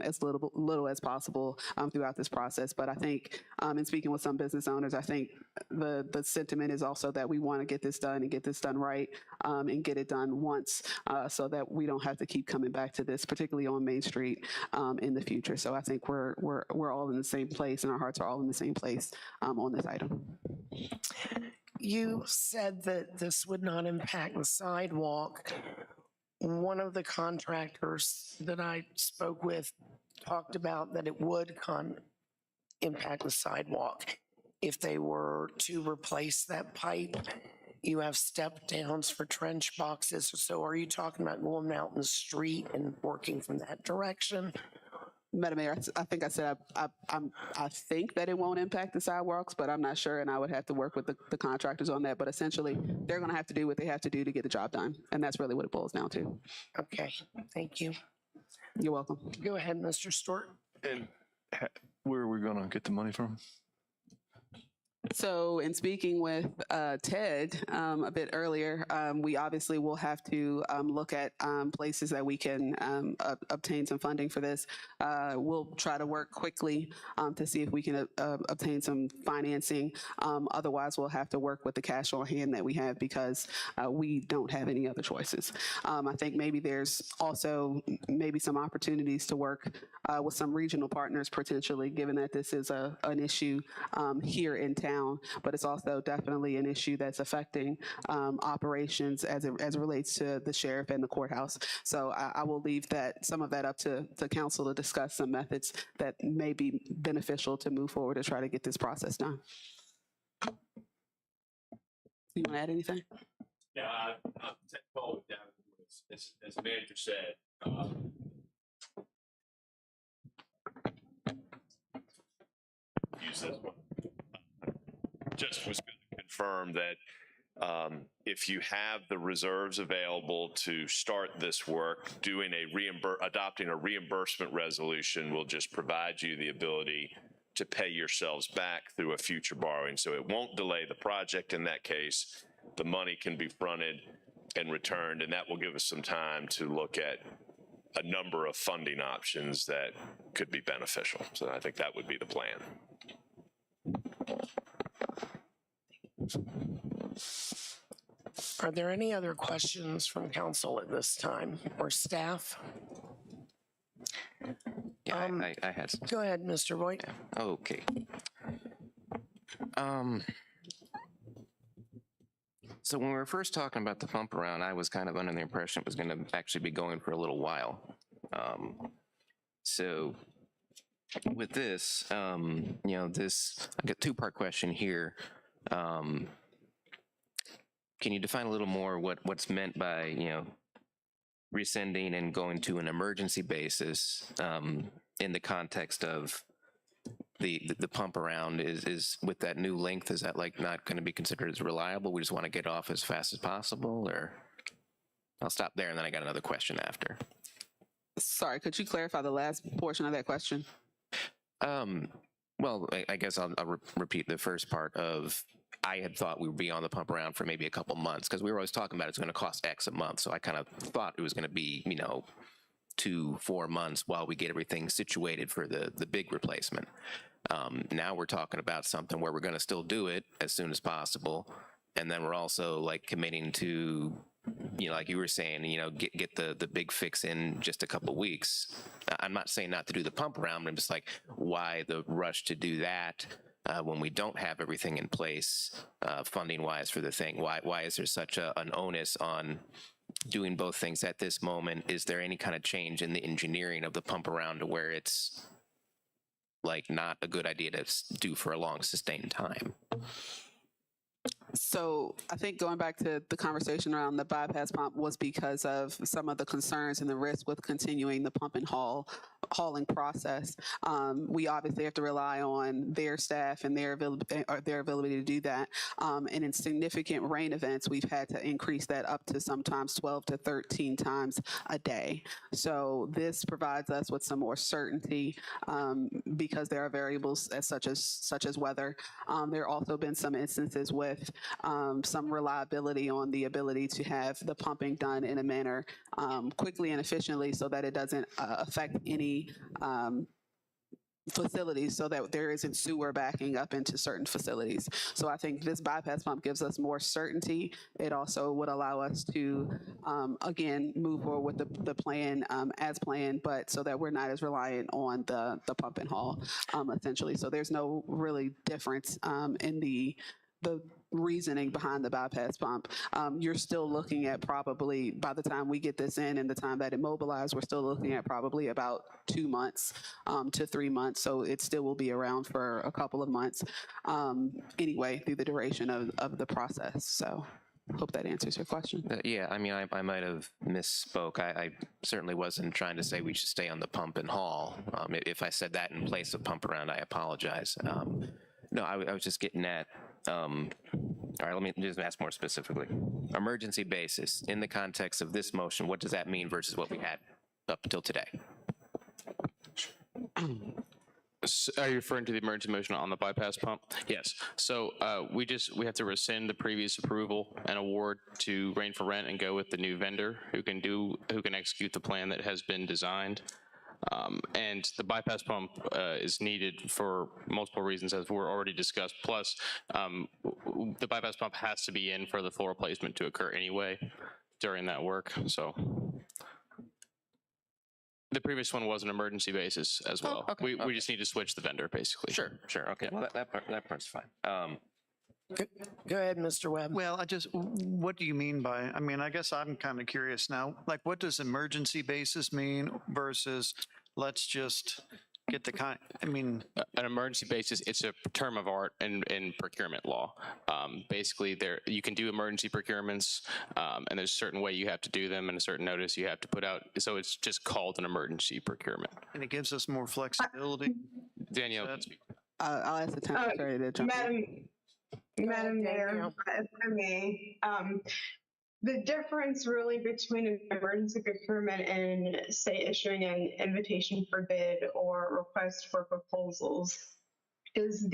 S4: as little as possible throughout this process. But I think in speaking with some business owners, I think the sentiment is also that we want to get this done and get this done right and get it done once so that we don't have to keep coming back to this, particularly on Main Street in the future. So I think we're all in the same place, and our hearts are all in the same place on this item.
S1: You said that this would not impact the sidewalk. One of the contractors that I spoke with talked about that it would impact the sidewalk if they were to replace that pipe. You have step downs for trench boxes. So are you talking about going out in the street and working from that direction?
S4: Madam Mayor, I think I said I think that it won't impact the sidewalks, but I'm not sure, and I would have to work with the contractors on that. But essentially, they're going to have to do what they have to do to get the job done, and that's really what it boils down to.
S1: Okay, thank you.
S4: You're welcome.
S1: Go ahead, Mr. Stewart.
S8: And where are we going to get the money from?
S4: So in speaking with Ted a bit earlier, we obviously will have to look at places that we can obtain some funding for this. We'll try to work quickly to see if we can obtain some financing. Otherwise, we'll have to work with the cash on hand that we have because we don't have any other choices. I think maybe there's also maybe some opportunities to work with some regional partners potentially, given that this is an issue here in town. But it's also definitely an issue that's affecting operations as it relates to the sheriff and the courthouse. So I will leave some of that up to council to discuss some methods that may be beneficial to move forward to try to get this process done. You want to add anything?
S13: Yeah, I'm technical with that. As the manager said, use this one. Just was going to confirm that if you have the reserves available to start this work, adopting a reimbursement resolution will just provide you the ability to pay yourselves back through a future borrowing. So it won't delay the project in that case. The money can be fronted and returned, and that will give us some time to look at a number of funding options that could be beneficial. So I think that would be the plan.
S1: Are there any other questions from council at this time or staff?
S9: Yeah, I had some.
S1: Go ahead, Mr. Voigt.
S9: Okay. So when we were first talking about the pump around, I was kind of under the impression it was going to actually be going for a little while. So with this, I got a two-part question here. Can you define a little more what's meant by, rescinding and going to an emergency basis in the context of the pump around is with that new length, is that like not going to be considered as reliable? We just want to get off as fast as possible, or I'll stop there and then I got another question after.
S4: Sorry, could you clarify the last portion of that question?
S9: Well, I guess I'll repeat the first part of, I had thought we would be on the pump around for maybe a couple months because we were always talking about it's going to cost X a month. So I kind of thought it was going to be, 2-4 months while we get everything situated for the big replacement. Now we're talking about something where we're going to still do it as soon as possible. And then we're also like committing to, like you were saying, get the big fix in just a couple of weeks. I'm not saying not to do the pump around, but I'm just like, why the rush to do that when we don't have everything in place funding wise for the thing? Why is there such an onus on doing both things at this moment? Is there any kind of change in the engineering of the pump around to where it's like not a good idea to do for a long sustained time?
S4: So I think going back to the conversation around the bypass pump was because of some of the concerns and the risk with continuing the pump and hauling process. We obviously have to rely on their staff and their ability to do that. And in significant rain events, we've had to increase that up to sometimes 12 to 13 times a day. So this provides us with some more certainty because there are variables such as weather. There have also been some instances with some reliability on the ability to have the pumping done in a manner quickly and efficiently so that it doesn't affect any facilities, so that there isn't sewer backing up into certain facilities. So I think this bypass pump gives us more certainty. It also would allow us to, again, move forward with the plan as planned, but so that we're not as reliant on the pump and haul, essentially. So there's no really difference in the reasoning behind the bypass pump. You're still looking at probably, by the time we get this in and the time that it mobilized, we're still looking at probably about 2 months to 3 months. So it still will be around for a couple of months anyway, through the duration of the process. So hope that answers your question.
S9: Yeah, I mean, I might have misspoke. I certainly wasn't trying to say we should stay on the pump and haul. If I said that in place of pump around, I apologize. No, I was just getting at, all right, let me just ask more specifically. Emergency basis, in the context of this motion, what does that mean versus what we had up until today?
S3: Are you referring to the emergency motion on the bypass pump? Yes. So we have to rescind the previous approval and award to Rain for Rent and go with the new vendor who can execute the plan that has been designed. And the bypass pump is needed for multiple reasons, as were already discussed. Plus, the bypass pump has to be in for the floor replacement to occur anyway during that work. So the previous one was an emergency basis as well.
S9: Oh, okay,
S3: We just need to switch the vendor, basically.
S9: Sure. Okay. Well, that part's fine.
S1: Go ahead, Mr. Webb.
S11: Well, what do you mean by, I mean, I guess I'm kind of curious now, like what does emergency basis mean versus let's just get I mean.
S3: An emergency basis, it's a term of art in procurement law. Basically, you can do emergency procurements, and there's a certain way you have to do them and a certain notice you have to put out. So it's just called an emergency procurement.
S11: And it gives us more flexibility.
S3: Danielle can speak.
S4: I'll ask the town secretary to jump in.
S10: Madam Mayor, if I may, the difference really between an emergency procurement and, say, issuing an invitation for bid or request for proposals is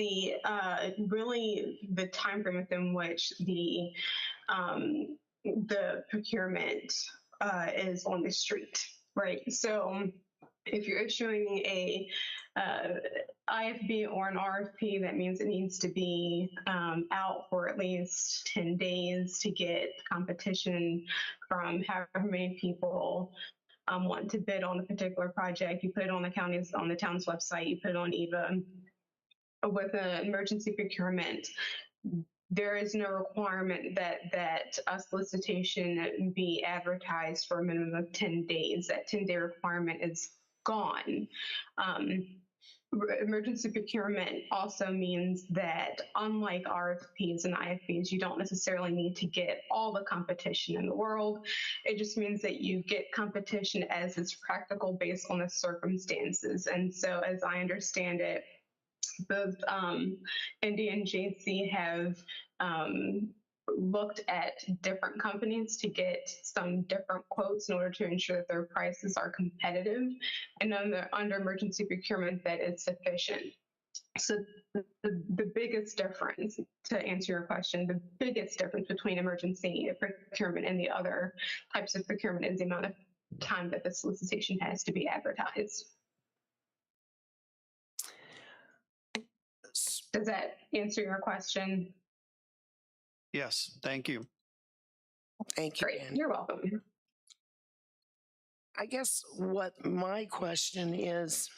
S10: really the time frame within which the procurement is on the street, right? So if you're issuing a IFB or an RFP, that means it needs to be out for at least 10 days to get competition from however many people want to bid on a particular project. You put it on the town's website, you put it on EVA. With an emergency procurement, there is no requirement that a solicitation be advertised for a minimum of 10 days. That 10-day requirement is gone. Emergency procurement also means that unlike RFPs and IFPs, you don't necessarily need to get all the competition in the world. It just means that you get competition as is practical based on the circumstances. And so as I understand it, both Indy and JC have looked at different companies to get some different quotes in order to ensure that their prices are competitive, and under emergency procurement that is sufficient. So the biggest difference, to answer your question, the biggest difference between emergency procurement and the other types of procurement is the amount of time that the solicitation has to be advertised. Does that answer your question?
S11: Yes, thank you.
S1: Thank you,
S10: Great,
S1: Dan.
S10: you're welcome.
S1: I guess what my question is,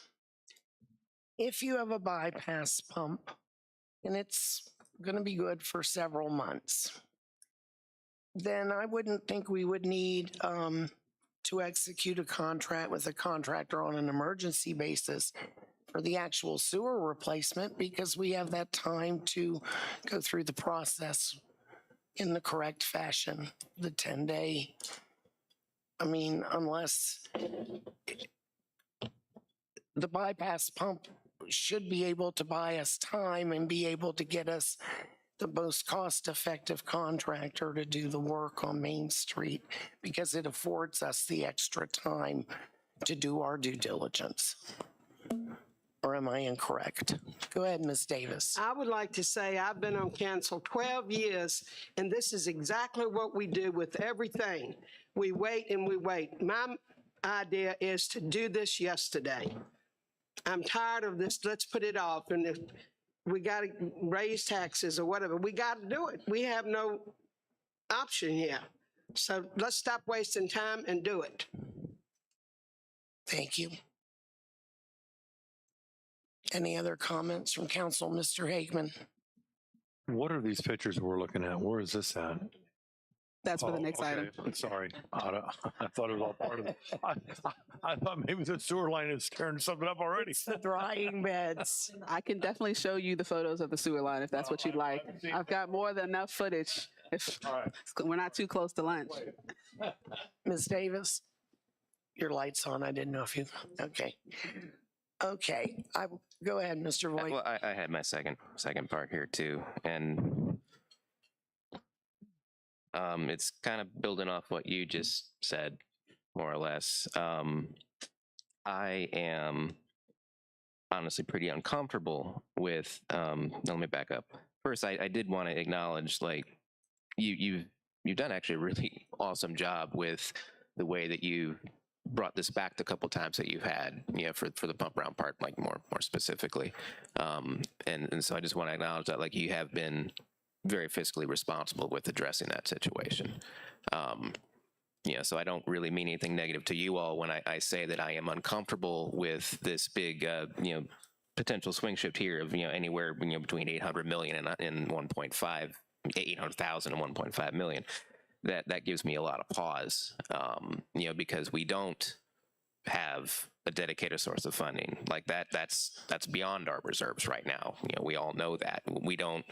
S1: if you have a bypass pump and it's going to be good for several months, then I wouldn't think we would need to execute a contract with a contractor on an emergency basis for the actual sewer replacement, because we have that time to go through the process in the correct fashion, the 10-day. I mean, unless the bypass pump should be able to buy us time and be able to get us the most cost-effective contractor to do the work on Main Street because it affords us the extra time to do our due diligence. Or am I incorrect? Go ahead, Ms. Davis.
S14: I would like to say I've been on council 12 years, and this is exactly what we do with everything. We wait and we wait. My idea is to do this yesterday. I'm tired of this, let's put it off, and if we got to raise taxes or whatever, we got to do it. We have no option here. So let's stop wasting time and do it.
S1: Thank you. Any other comments from council, Mr. Hagman?
S7: What are these pictures we're looking at? Where is this at?
S4: That's for the next item.
S7: I'm sorry. I thought it was all part of it. I thought maybe the sewer line is tearing something up already.
S1: It's the drying beds.
S4: I can definitely show you the photos of the sewer line if that's what you'd like. I've got more than enough footage if we're not too close to lunch.
S1: Ms. Davis, your light's on. I didn't know if you, okay. Okay, go ahead, Mr. Voigt.
S9: Well, I had my second part here too, and it's kind of building off what you just said, more or less. I am honestly pretty uncomfortable with. Let me back up. First, I did want to acknowledge, like, you've done actually a really awesome job with the way that you brought this back the couple times that you've had, for the pump around part, like more specifically. And so I just want to acknowledge that, like, you have been very fiscally responsible with addressing that situation. So I don't really mean anything negative to you all when I say that I am uncomfortable with this big, potential swing shift here of, anywhere, between 800 million and 800,000 and 1.5 million. That gives me a lot of pause, because we don't have a dedicated source of funding like that. That's beyond our reserves right now. We all know that. We don't,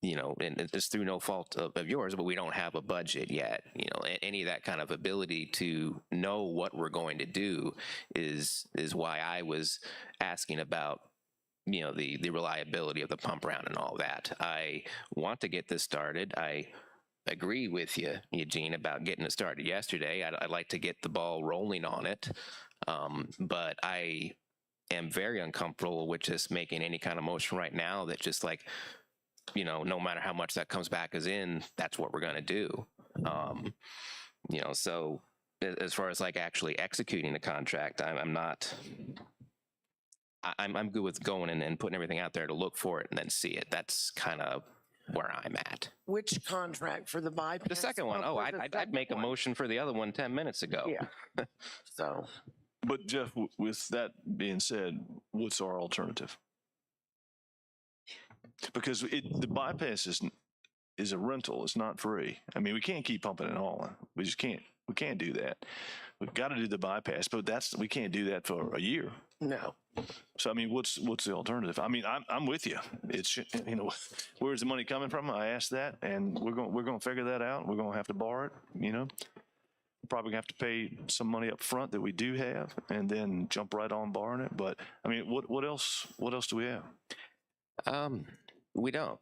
S9: and it's through no fault of yours, but we don't have a budget yet. Any of that kind of ability to know what we're going to do is why I was asking about the reliability of the pump round and all that. I want to get this started. I agree with you, Eugene, about getting it started yesterday. I'd like to get the ball rolling on it, but I am very uncomfortable with just making any kind of motion right now that just, like, no matter how much that comes back as in, that's what we're going to do. So as far as, like, actually executing the contract, I'm not. I'm good with going and putting everything out there to look for it and then see it. That's kind of where I'm at.
S1: Which contract for the bypass?
S9: The second one.
S1: pump
S9: Oh,
S1: or the
S9: I'd make a
S1: second one?
S9: motion for the other one 10 minutes ago.
S1: Yeah. So,
S8: But Jeff, with that being said, what's our alternative? Because the bypass is a rental. It's not free. I mean, we can't keep pumping it all in. We just can't. We can't do that. We've got to do the bypass, but we can't do that for a year.
S1: no.
S8: So I mean, what's the alternative? I mean, I'm with you. It's where's the money coming from? I asked that, and we're going to figure that out. We're going to have to borrow it. Probably have to pay some money up front that we do have, and then jump right on borrowing it. But I mean, what else do we have?
S9: We don't.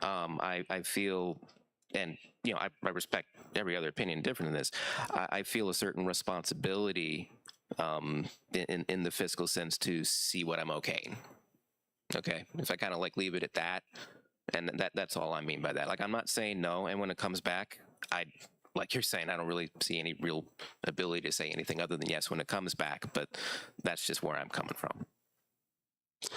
S9: I feel, and I respect every other opinion different than this. I feel a certain responsibility in the fiscal sense to see what I'm okaying. Okay, if I kind of, like, leave it at that, and that's all I mean by that. Like, I'm not saying no, and when it comes back, like you're saying, I don't really see any real ability to say anything other than yes when it comes back, but that's just where I'm coming from.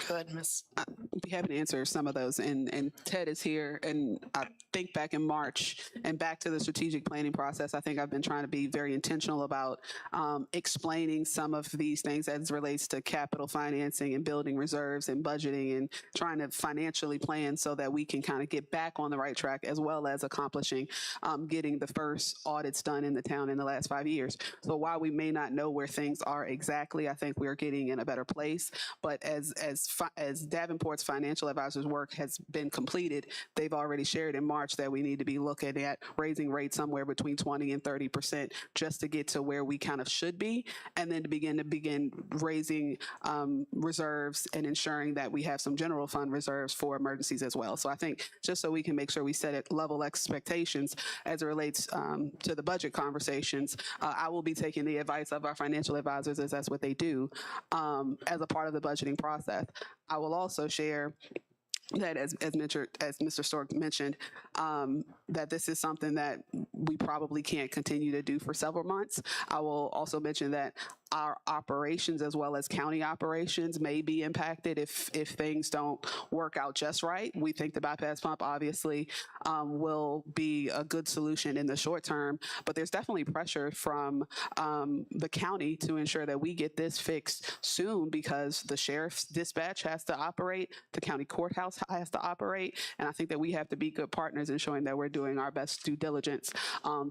S1: Good, Miss.
S4: I'd be happy to answer some of those. And Ted is here. And I think back in March and back to the strategic planning process, I think I've been trying to be very intentional about explaining some of these things as it relates to capital financing and building reserves and budgeting and trying to financially plan so that we can kind of get back on the right track, as well as accomplishing getting the first audits done in the town in the last 5 years. So while we may not know where things are exactly, I think we're getting in a better place. But as as Davenport's financial advisors' work has been completed, they've already shared in March that we need to be looking at raising rates somewhere between 20 and 30% just to get to where we kind of should be, and then to begin raising reserves and ensuring that we have some general fund reserves for emergencies as well. So I think just so we can make sure we set it level expectations as it relates to the budget conversations, I will be taking the advice of our financial advisors, as that's what they do, as a part of the budgeting process. I will also share that as Mr. Stork mentioned, that this is something that we probably can't continue to do for several months. I will also mention that our operations as well as county operations may be impacted if things don't work out just right. We think the bypass pump obviously will be a good solution in the short term, but there's definitely pressure from the county to ensure that we get this fixed soon, because the sheriff's dispatch has to operate, the county courthouse has to operate, and I think that we have to be good partners in showing that we're doing our best due diligence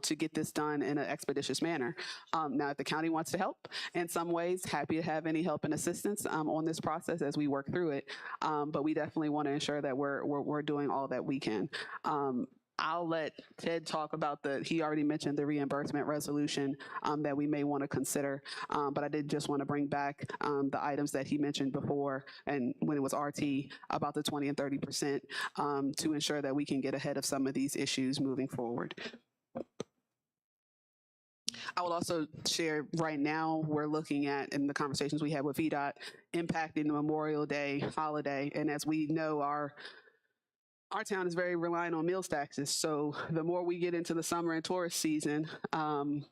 S4: to get this done in an expeditious manner. Now, if the county wants to help, in some ways, happy to have any help and assistance on this process as we work through it. But we definitely want to ensure that we're doing all that we can. I'll let Ted talk about he already mentioned the reimbursement resolution that we may want to consider. But I did just want to bring back the items that he mentioned before, and when it was RT, about the 20 and 30% to ensure that we can get ahead of some of these issues moving forward. I will also share right now, we're looking at, in the conversations we had with VDOT, impacting the Memorial Day holiday. And as we know, our town is very reliant on meals taxes. So the more we get into the summer and tourist season,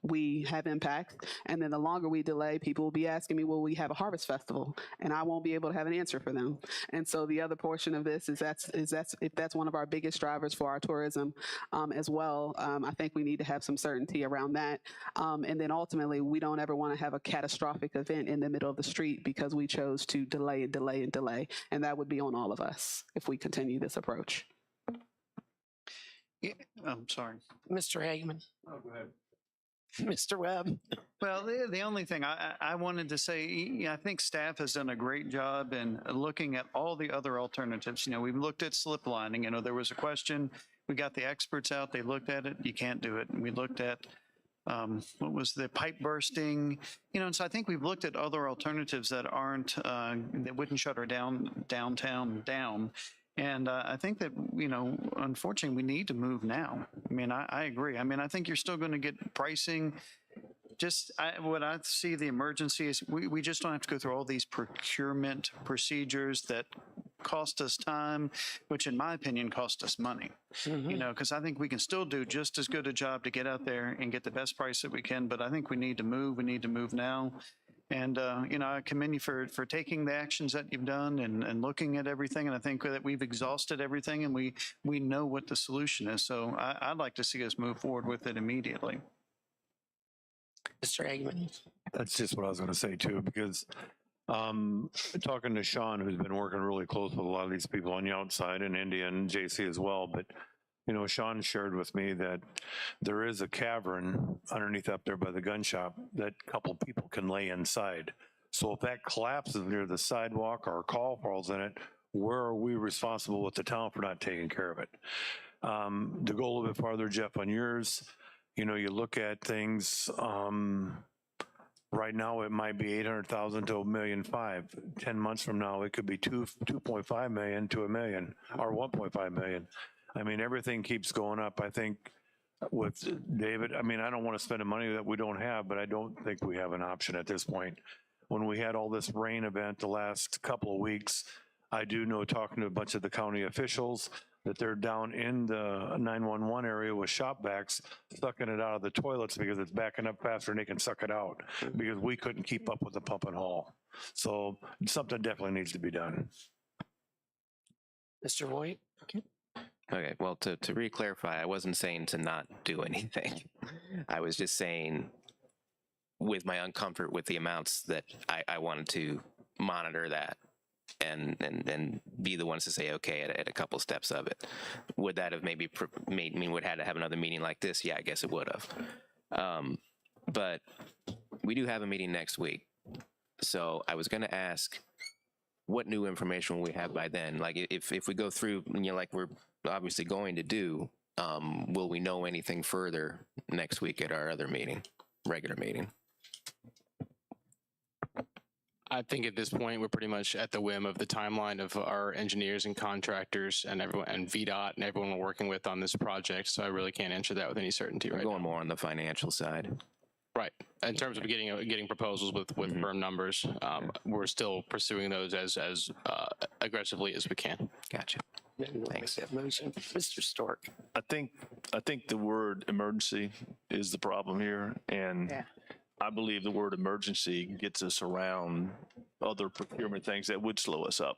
S4: we have impact. And then the longer we delay, people will be asking me, will we have a harvest festival? And I won't be able to have an answer for them. And so the other portion of this is if that's one of our biggest drivers for our tourism as well. I think we need to have some certainty around that. And then ultimately, we don't ever want to have a catastrophic event in the middle of the street because we chose to delay and delay and delay. And that would be on all of us if we continue this approach.
S11: Yeah, I'm sorry.
S1: Mr. Hageman.
S11: Oh, go ahead.
S1: Mr. Webb.
S11: Well, the only thing I wanted to say, I think staff has done a great job in looking at all the other alternatives. We've looked at slip lining. There was a question. We got the experts out. They looked at it. You can't do it. And we looked at what was the pipe bursting, and so I think we've looked at other alternatives that that wouldn't shut our downtown down. And I think that, unfortunately, we need to move now. I agree. I think you're still going to get pricing. What I see the emergency is we just don't have to go through all these procurement procedures that cost us time, which in my opinion cost us money. Because I think we can still do just as good a job to get out there and get the best price that we can. But I think we need to move. We need to move now. And, I commend you for taking the actions that you've done and looking at everything. And I think that we've exhausted everything and we know what the solution is. So I'd like to see us move forward with it immediately.
S1: Mr. Hageman.
S7: That's just what I was going to say too, because talking to Sean, who's been working really close with a lot of these people on the outside, and India and JC as well, but Sean shared with me that there is a cavern underneath up there by the gun shop that a couple people can lay inside. So if that collapses near the sidewalk or a call falls in it, where are we responsible with the town for not taking care of it? To go a little bit farther, Jeff, on yours, you look at things, right now it might be 800,000 to $1.5 million. 10 months from now, it could be 2.5 million to $1 million or 1.5 million. Everything keeps going up. I think with David, I don't want to spend the money that we don't have, but I don't think we have an option at this point. When we had all this rain event the last couple of weeks, I do know, talking to a bunch of the county officials, that they're down in the 911 area with shop vacs, sucking it out of the toilets because it's backing up faster and they can suck it out because we couldn't keep up with the pump and haul. So something definitely needs to be done.
S1: Mr. Voigt.
S9: Okay, well, to re-clarify, I wasn't saying to not do anything. I was just saying, with my uncomfort with the amounts, that I wanted to monitor that and be the ones to say, okay, at a couple steps of it. Would that have maybe made me would have to have another meeting like this? Yeah, I guess it would have. But we do have a meeting next week. So I was going to ask, what new information will we have by then? Like if we go through, like we're obviously going to do, will we know anything further next week at our other meeting, regular meeting?
S3: I think at this point, we're pretty much at the whim of the timeline of our engineers and contractors and everyone, and VDOT and everyone we're working with on this project. So I really can't answer that with any certainty
S9: We're
S3: right
S9: going
S3: now.
S9: more on the financial side.
S3: Right. In terms of getting proposals with firm numbers, we're still pursuing those as aggressively as we can.
S9: Gotcha. Thanks.
S1: That motion. Mr. Stork.
S8: I think the word emergency is the problem here, and I believe the word emergency gets us around other procurement things that would slow us up.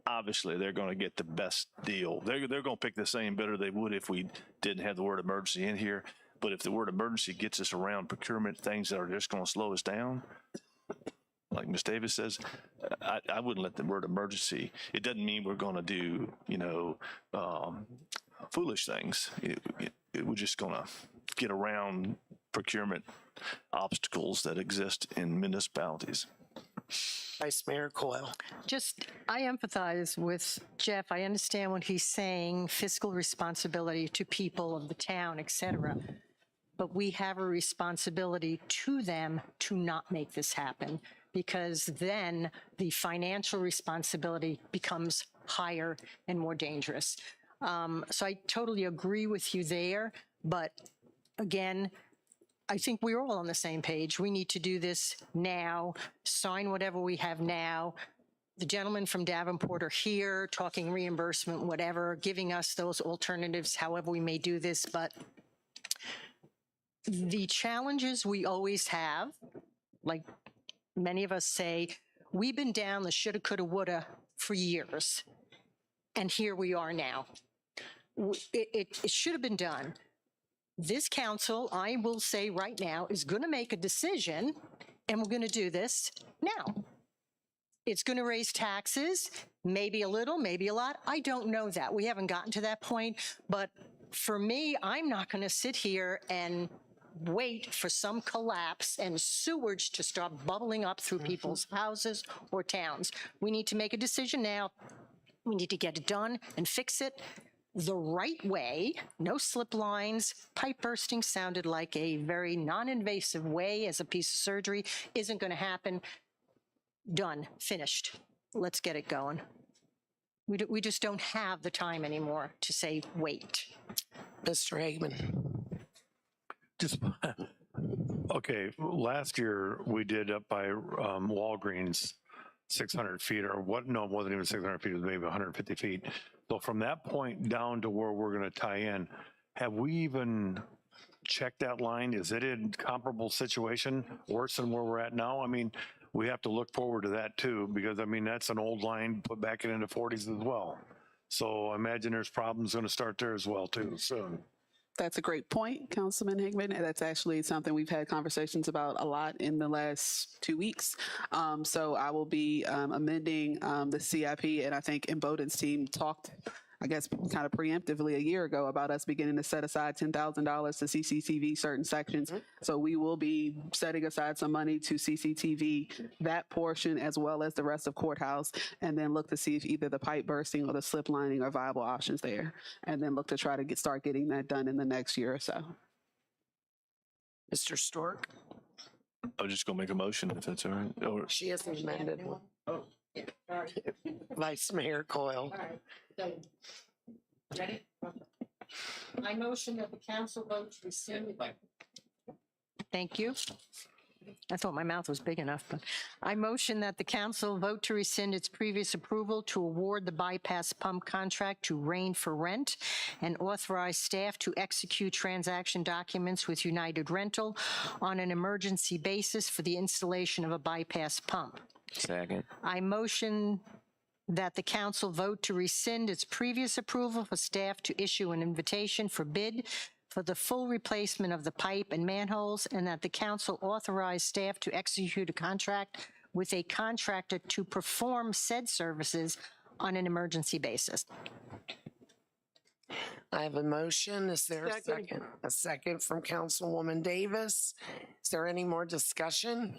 S8: Obviously, they're going to get the best deal. They're going to pick the same bidder they would if we didn't have the word emergency in here. But if the word emergency gets us around procurement things that are just going to slow us down, like Ms. Davis says, I wouldn't let the word emergency. It doesn't mean we're going to do, foolish things. We're just going to get around procurement obstacles that exist in municipalities.
S1: Vice Mayor Coyle.
S6: I empathize with Jeff. I understand what he's saying, fiscal responsibility to people of the town, et cetera. But we have a responsibility to them to not make this happen, because then the financial responsibility becomes higher and more dangerous. So I totally agree with you there. But again, I think we're all on the same page. We need to do this now, sign whatever we have now. The gentlemen from Davenport are here talking reimbursement, whatever, giving us those alternatives, however we may do this. But the challenges we always have, like many of us say, we've been down the shoulda, coulda, woulda for years. And here we are now. It should have been done. This council, I will say right now, is going to make a decision, and we're going to do this now. It's going to raise taxes, maybe a little, maybe a lot. I don't know that. We haven't gotten to that point. But for me, I'm not going to sit here and wait for some collapse and sewage to start bubbling up through people's houses or towns. We need to make a decision now. We need to get it done and fix it the right way. No slip lines. Pipe bursting sounded like a very non-invasive way as a piece of surgery. Isn't going to happen. Done. Finished. Let's get it going. We just don't have the time anymore to say wait.
S1: Mr. Hagman.
S7: Okay, last year we did up by Walgreens 600 feet or what? No, it wasn't even 600 feet. It was maybe 150 feet. So from that point down to where we're going to tie in, have we even checked that line? Is it in comparable situation, worse than where we're at now? I mean, we have to look forward to that too, because I mean, that's an old line put back into the 40s as well. So I imagine there's problems going to start there as well too soon.
S4: That's a great point, Councilman Hickman. And that's actually something we've had conversations about a lot in the last 2 weeks. So I will be amending the CIP, and I think Imboden's team talked, I guess, kind of preemptively a year ago about us beginning to set aside $10,000 to CCTV certain sections. So we will be setting aside some money to CCTV that portion as well as the rest of courthouse, and then look to see if either the pipe bursting or the slip lining are viable options there, and then look to try to start getting that done in the next year or so.
S1: Mr. Stork.
S8: I was just going to make a motion if that's all right. Or,
S1: She hasn't amended one. Vice Mayor Coyle.
S6: So, ready? I motion that the council vote to rescind. Thank you. I thought my mouth was big enough, but I motion that the council vote to rescind its previous approval to award the bypass pump contract to Rain for Rent and authorize staff to execute transaction documents with United Rental on an emergency basis for the installation of a bypass pump.
S9: Second.
S6: I motion that the council vote to rescind its previous approval for staff to issue an invitation for bid for the full replacement of the pipe and manholes, and that the council authorize staff to execute a contract with a contractor to perform said services on an emergency basis.
S1: I have a motion. Is there a second? A second from Councilwoman Davis. Is there any more discussion?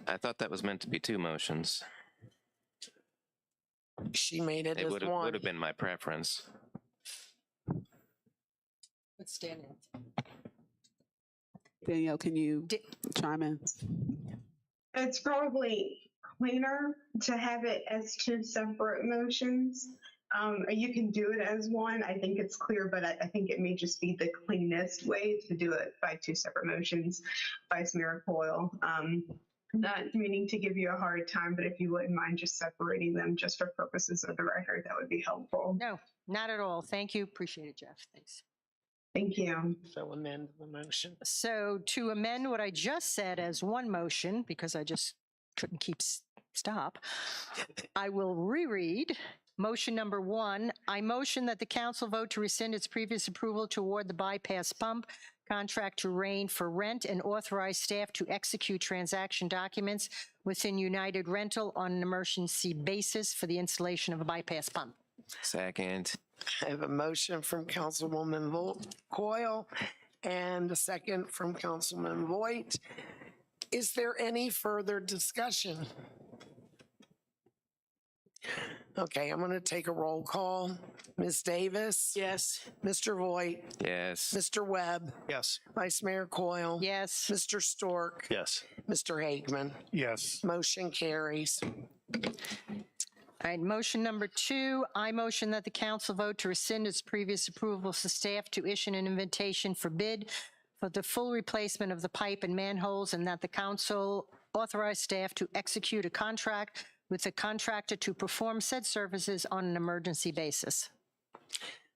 S9: I thought that was meant to be two motions.
S1: She made it
S9: It
S1: as
S9: would
S1: one.
S9: have been my preference.
S2: Let's stand in.
S4: Danielle, can you chime in?
S10: It's probably cleaner to have it as two separate motions. You can do it as one. I think it's clear, but I think it may just be the cleanest way to do it by two separate motions. Vice Mayor Coyle. Not meaning to give you a hard time, but if you wouldn't mind just separating them just for purposes of the record, that would be helpful.
S6: No, not at all. Thank you. Appreciate it, Jeff. Thanks.
S10: Thank you.
S1: So amend the motion.
S6: So to amend what I just said as one motion, because I just couldn't stop, I will reread motion number 1. I motion that the council vote to rescind its previous approval to award the bypass pump contract to Rain for rent and authorize staff to execute transaction documents within United Rental on an emergency basis for the installation of a bypass pump.
S9: Second.
S1: I have a motion from Councilwoman Coyle and a second from Councilman Voigt. Is there any further discussion? Okay, I'm going to take a roll call. Ms. Davis?
S14: Yes.
S1: Mr. Voigt?
S9: Yes.
S1: Mr. Webb?
S11: Yes.
S1: Vice Mayor Coyle?
S6: Yes.
S1: Mr. Stork?
S8: Yes.
S1: Mr. Hagman?
S7: Yes.
S1: Motion carries.
S6: All right, motion number 2, I motion that the council vote to rescind its previous approval to staff to issue an invitation for bid for the full replacement of the pipe and manholes, and that the council authorize staff to execute a contract with the contractor to perform said services on an emergency basis.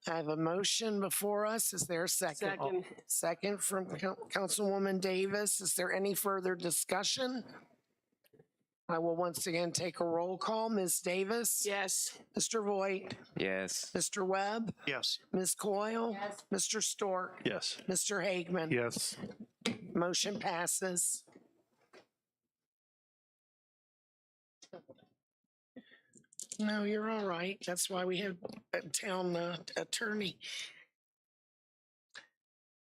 S1: I have a motion before us. Is there a second?
S14: Second.
S1: Second from Councilwoman Davis. Is there any further discussion? I will once again take a roll call. Ms. Davis?
S14: Yes.
S1: Mr. Voigt?
S9: Yes.
S1: Mr. Webb?
S11: Yes.
S1: Ms. Coyle?
S2: Yes.
S1: Mr. Stork?
S8: Yes.
S1: Mr. Hagman?
S7: Yes.
S1: Motion passes. No, you're all right. That's why we have a town attorney.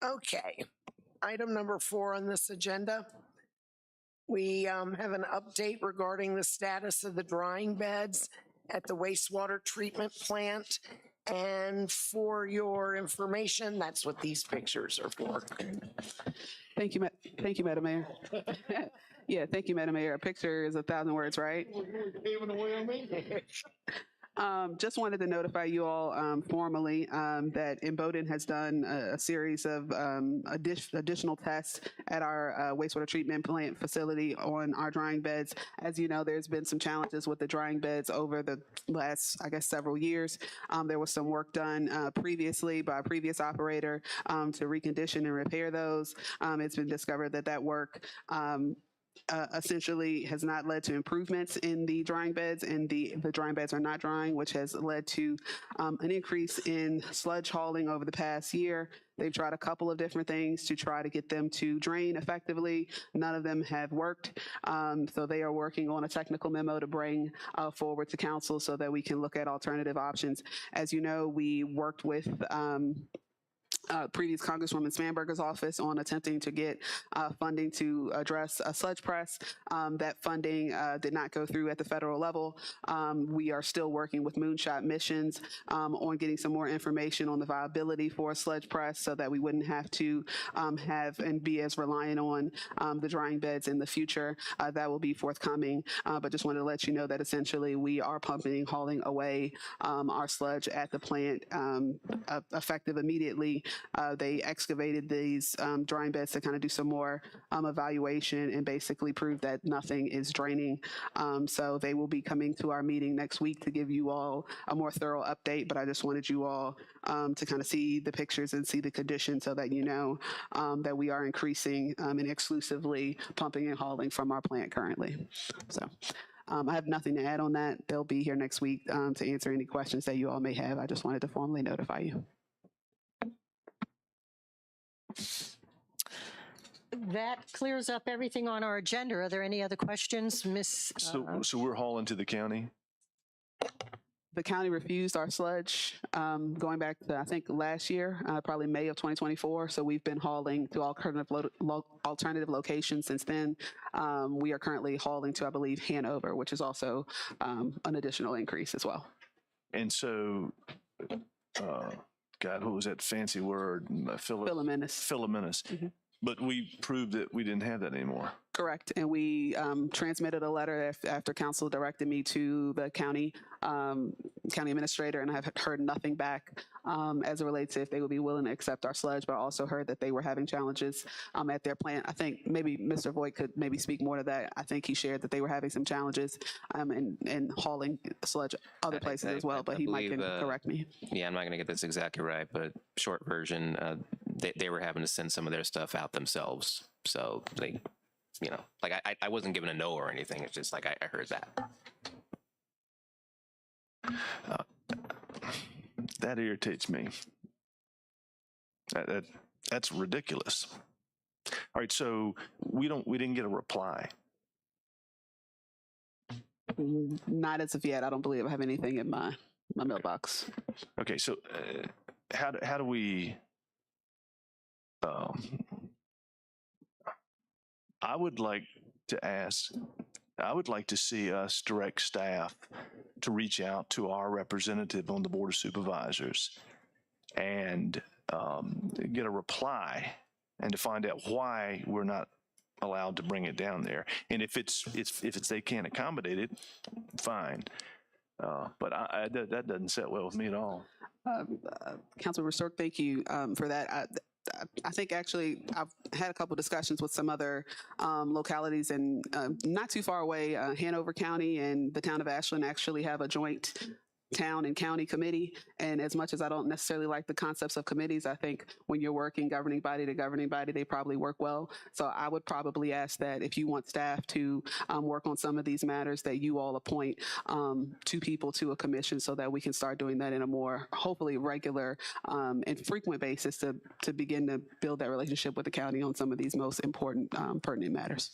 S1: Okay, item number 4 on this agenda. We have an update regarding the status of the drying beds at the wastewater treatment plant. And for your information, that's what these pictures are for.
S4: Thank you, Madam Mayor. Yeah, thank you, Madam Mayor. A picture is 1,000 words, right? Just wanted to notify you all formally that Imboden has done a series of additional tests at our wastewater treatment plant facility on our drying beds. As you know, there's been some challenges with the drying beds over the last, I guess, several years. There was some work done previously by a previous operator to recondition and repair those. It's been discovered that that work essentially has not led to improvements in the drying beds, and the drying beds are not drying, which has led to an increase in sludge hauling over the past year. They've tried a couple of different things to try to get them to drain effectively. None of them have worked. So they are working on a technical memo to bring forward to council so that we can look at alternative options. As you know, we worked with previous Congresswoman Spanberger's office on attempting to get funding to address a sludge press. That funding did not go through at the federal level. We are still working with Moonshot Missions on getting some more information on the viability for a sludge press so that we wouldn't have to have and be as reliant on the drying beds in the future. That will be forthcoming, but just wanted to let you know that essentially we are pumping, hauling away our sludge at the plant effective immediately. They excavated these drying beds to kind of do some more evaluation and basically prove that nothing is draining. So they will be coming to our meeting next week to give you all a more thorough update, but I just wanted you all to kind of see the pictures and see the condition so that you know that we are increasing and exclusively pumping and hauling from our plant currently. So I have nothing to add on that. They'll be here next week to answer any questions that you all may have. I just wanted to formally notify you.
S6: That clears up everything on our agenda. Are there any other questions, Miss?
S8: So we're hauling to the county?
S4: The county refused our sludge going back to, I think, last year, probably May of 2024. So we've been hauling to alternative locations since then. We are currently hauling to, I believe, Hanover, which is also an additional increase as well.
S8: And so, God, what was that fancy word?
S4: Philomenis.
S8: Philomenis. But we proved that we didn't have that anymore.
S4: Correct. And we transmitted a letter after council directed me to the county administrator, and I have heard nothing back as it relates to if they would be willing to accept our sludge, but I also heard that they were having challenges at their plant. I think maybe Mr. Voigt could maybe speak more to that. I think he shared that they were having some challenges in hauling sludge other places as well, but he might can correct me.
S9: Yeah, I'm not going to get this exactly right, but short version, they were having to send some of their stuff out themselves. So they, you know, like I wasn't given a no or anything. It's just like I heard that.
S8: That irritates me. That's ridiculous. All right, so we didn't get a reply.
S4: Not as of yet. I don't believe I have anything in my mailbox.
S8: Okay, so how do we? I would like to see us direct staff to reach out to our representative on the Board of Supervisors and get a reply and to find out why we're not allowed to bring it down there. And if it's they can't accommodate it, fine. But that doesn't sit well with me at all.
S4: Councilmember Stork, thank you for that. I think actually I've had a couple discussions with some other localities, and not too far away, Hanover County and the town of Ashland actually have a joint town and county committee. And as much as I don't necessarily like the concepts of committees, I think when you're working governing body to governing body, they probably work well. So I would probably ask that if you want staff to work on some of these matters, that you all appoint 2 people to a commission so that we can start doing that in a more hopefully regular and frequent basis to begin to build that relationship with the county on some of these most important pertinent matters.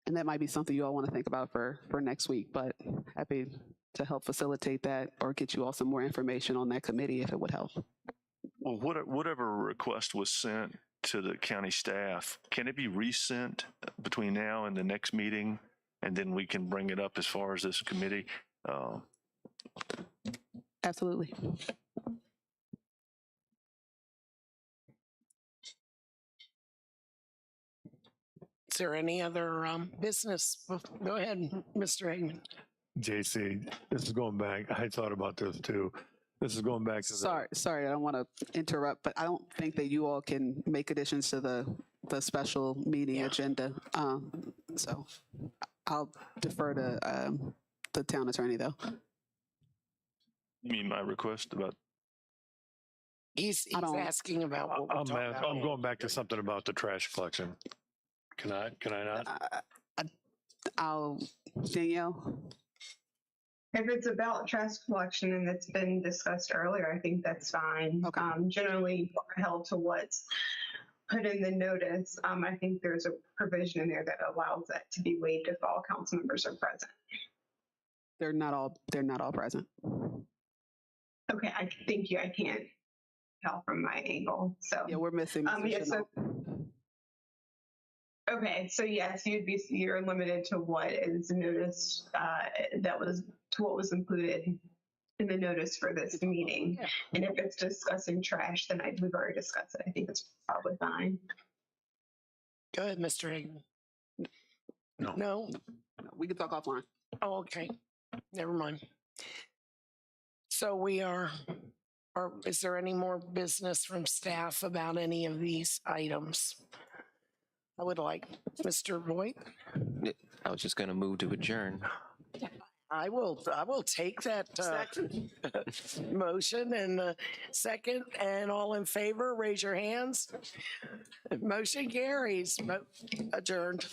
S4: And that might be something you all want to think about for next week, but happy to help facilitate that or get you all some more information on that committee if it would help.
S8: Well, whatever request was sent to the county staff, can it be resent between now and the next meeting? And then we can bring it up as far as this committee?
S4: Absolutely.
S1: Is there any other business? Go ahead, Mr. Eggman.
S7: JC, this is going back. I thought about this too. This is going back to
S4: Sorry, I don't want to interrupt, but I don't think that you all can make additions to the special meeting agenda. So I'll defer to the town attorney, though.
S8: You mean my request about?
S1: He's asking about what we're talking about.
S7: I'm going back to something about the trash collection. Can I not?
S4: Danielle?
S10: If it's about trash collection and it's been discussed earlier, I think that's fine.
S4: Okay.
S10: Generally we're held to what's put in the notice. I think there's a provision in there that allows that to be waived if all council members are present.
S4: They're not all present.
S10: Okay, thank you. I can't tell from my angle. So
S4: Yeah, we're missing.
S10: yeah, so, okay, so yes, you're limited to what is noticed, to what was included in the notice for this meeting.
S1: Yeah.
S10: And if it's discussing trash, then we've already discussed it. I think it's probably fine.
S1: Go ahead, Mr. Eggman.
S7: No.
S1: No?
S4: We can talk offline.
S1: Oh, okay. Never mind. So is there any more business from staff about any of these items? I would like, Mr. Voigt.
S9: I was just going to move to adjourn.
S1: I will take that motion and second, and all in favor, raise your hands. Motion carries. Adjourned.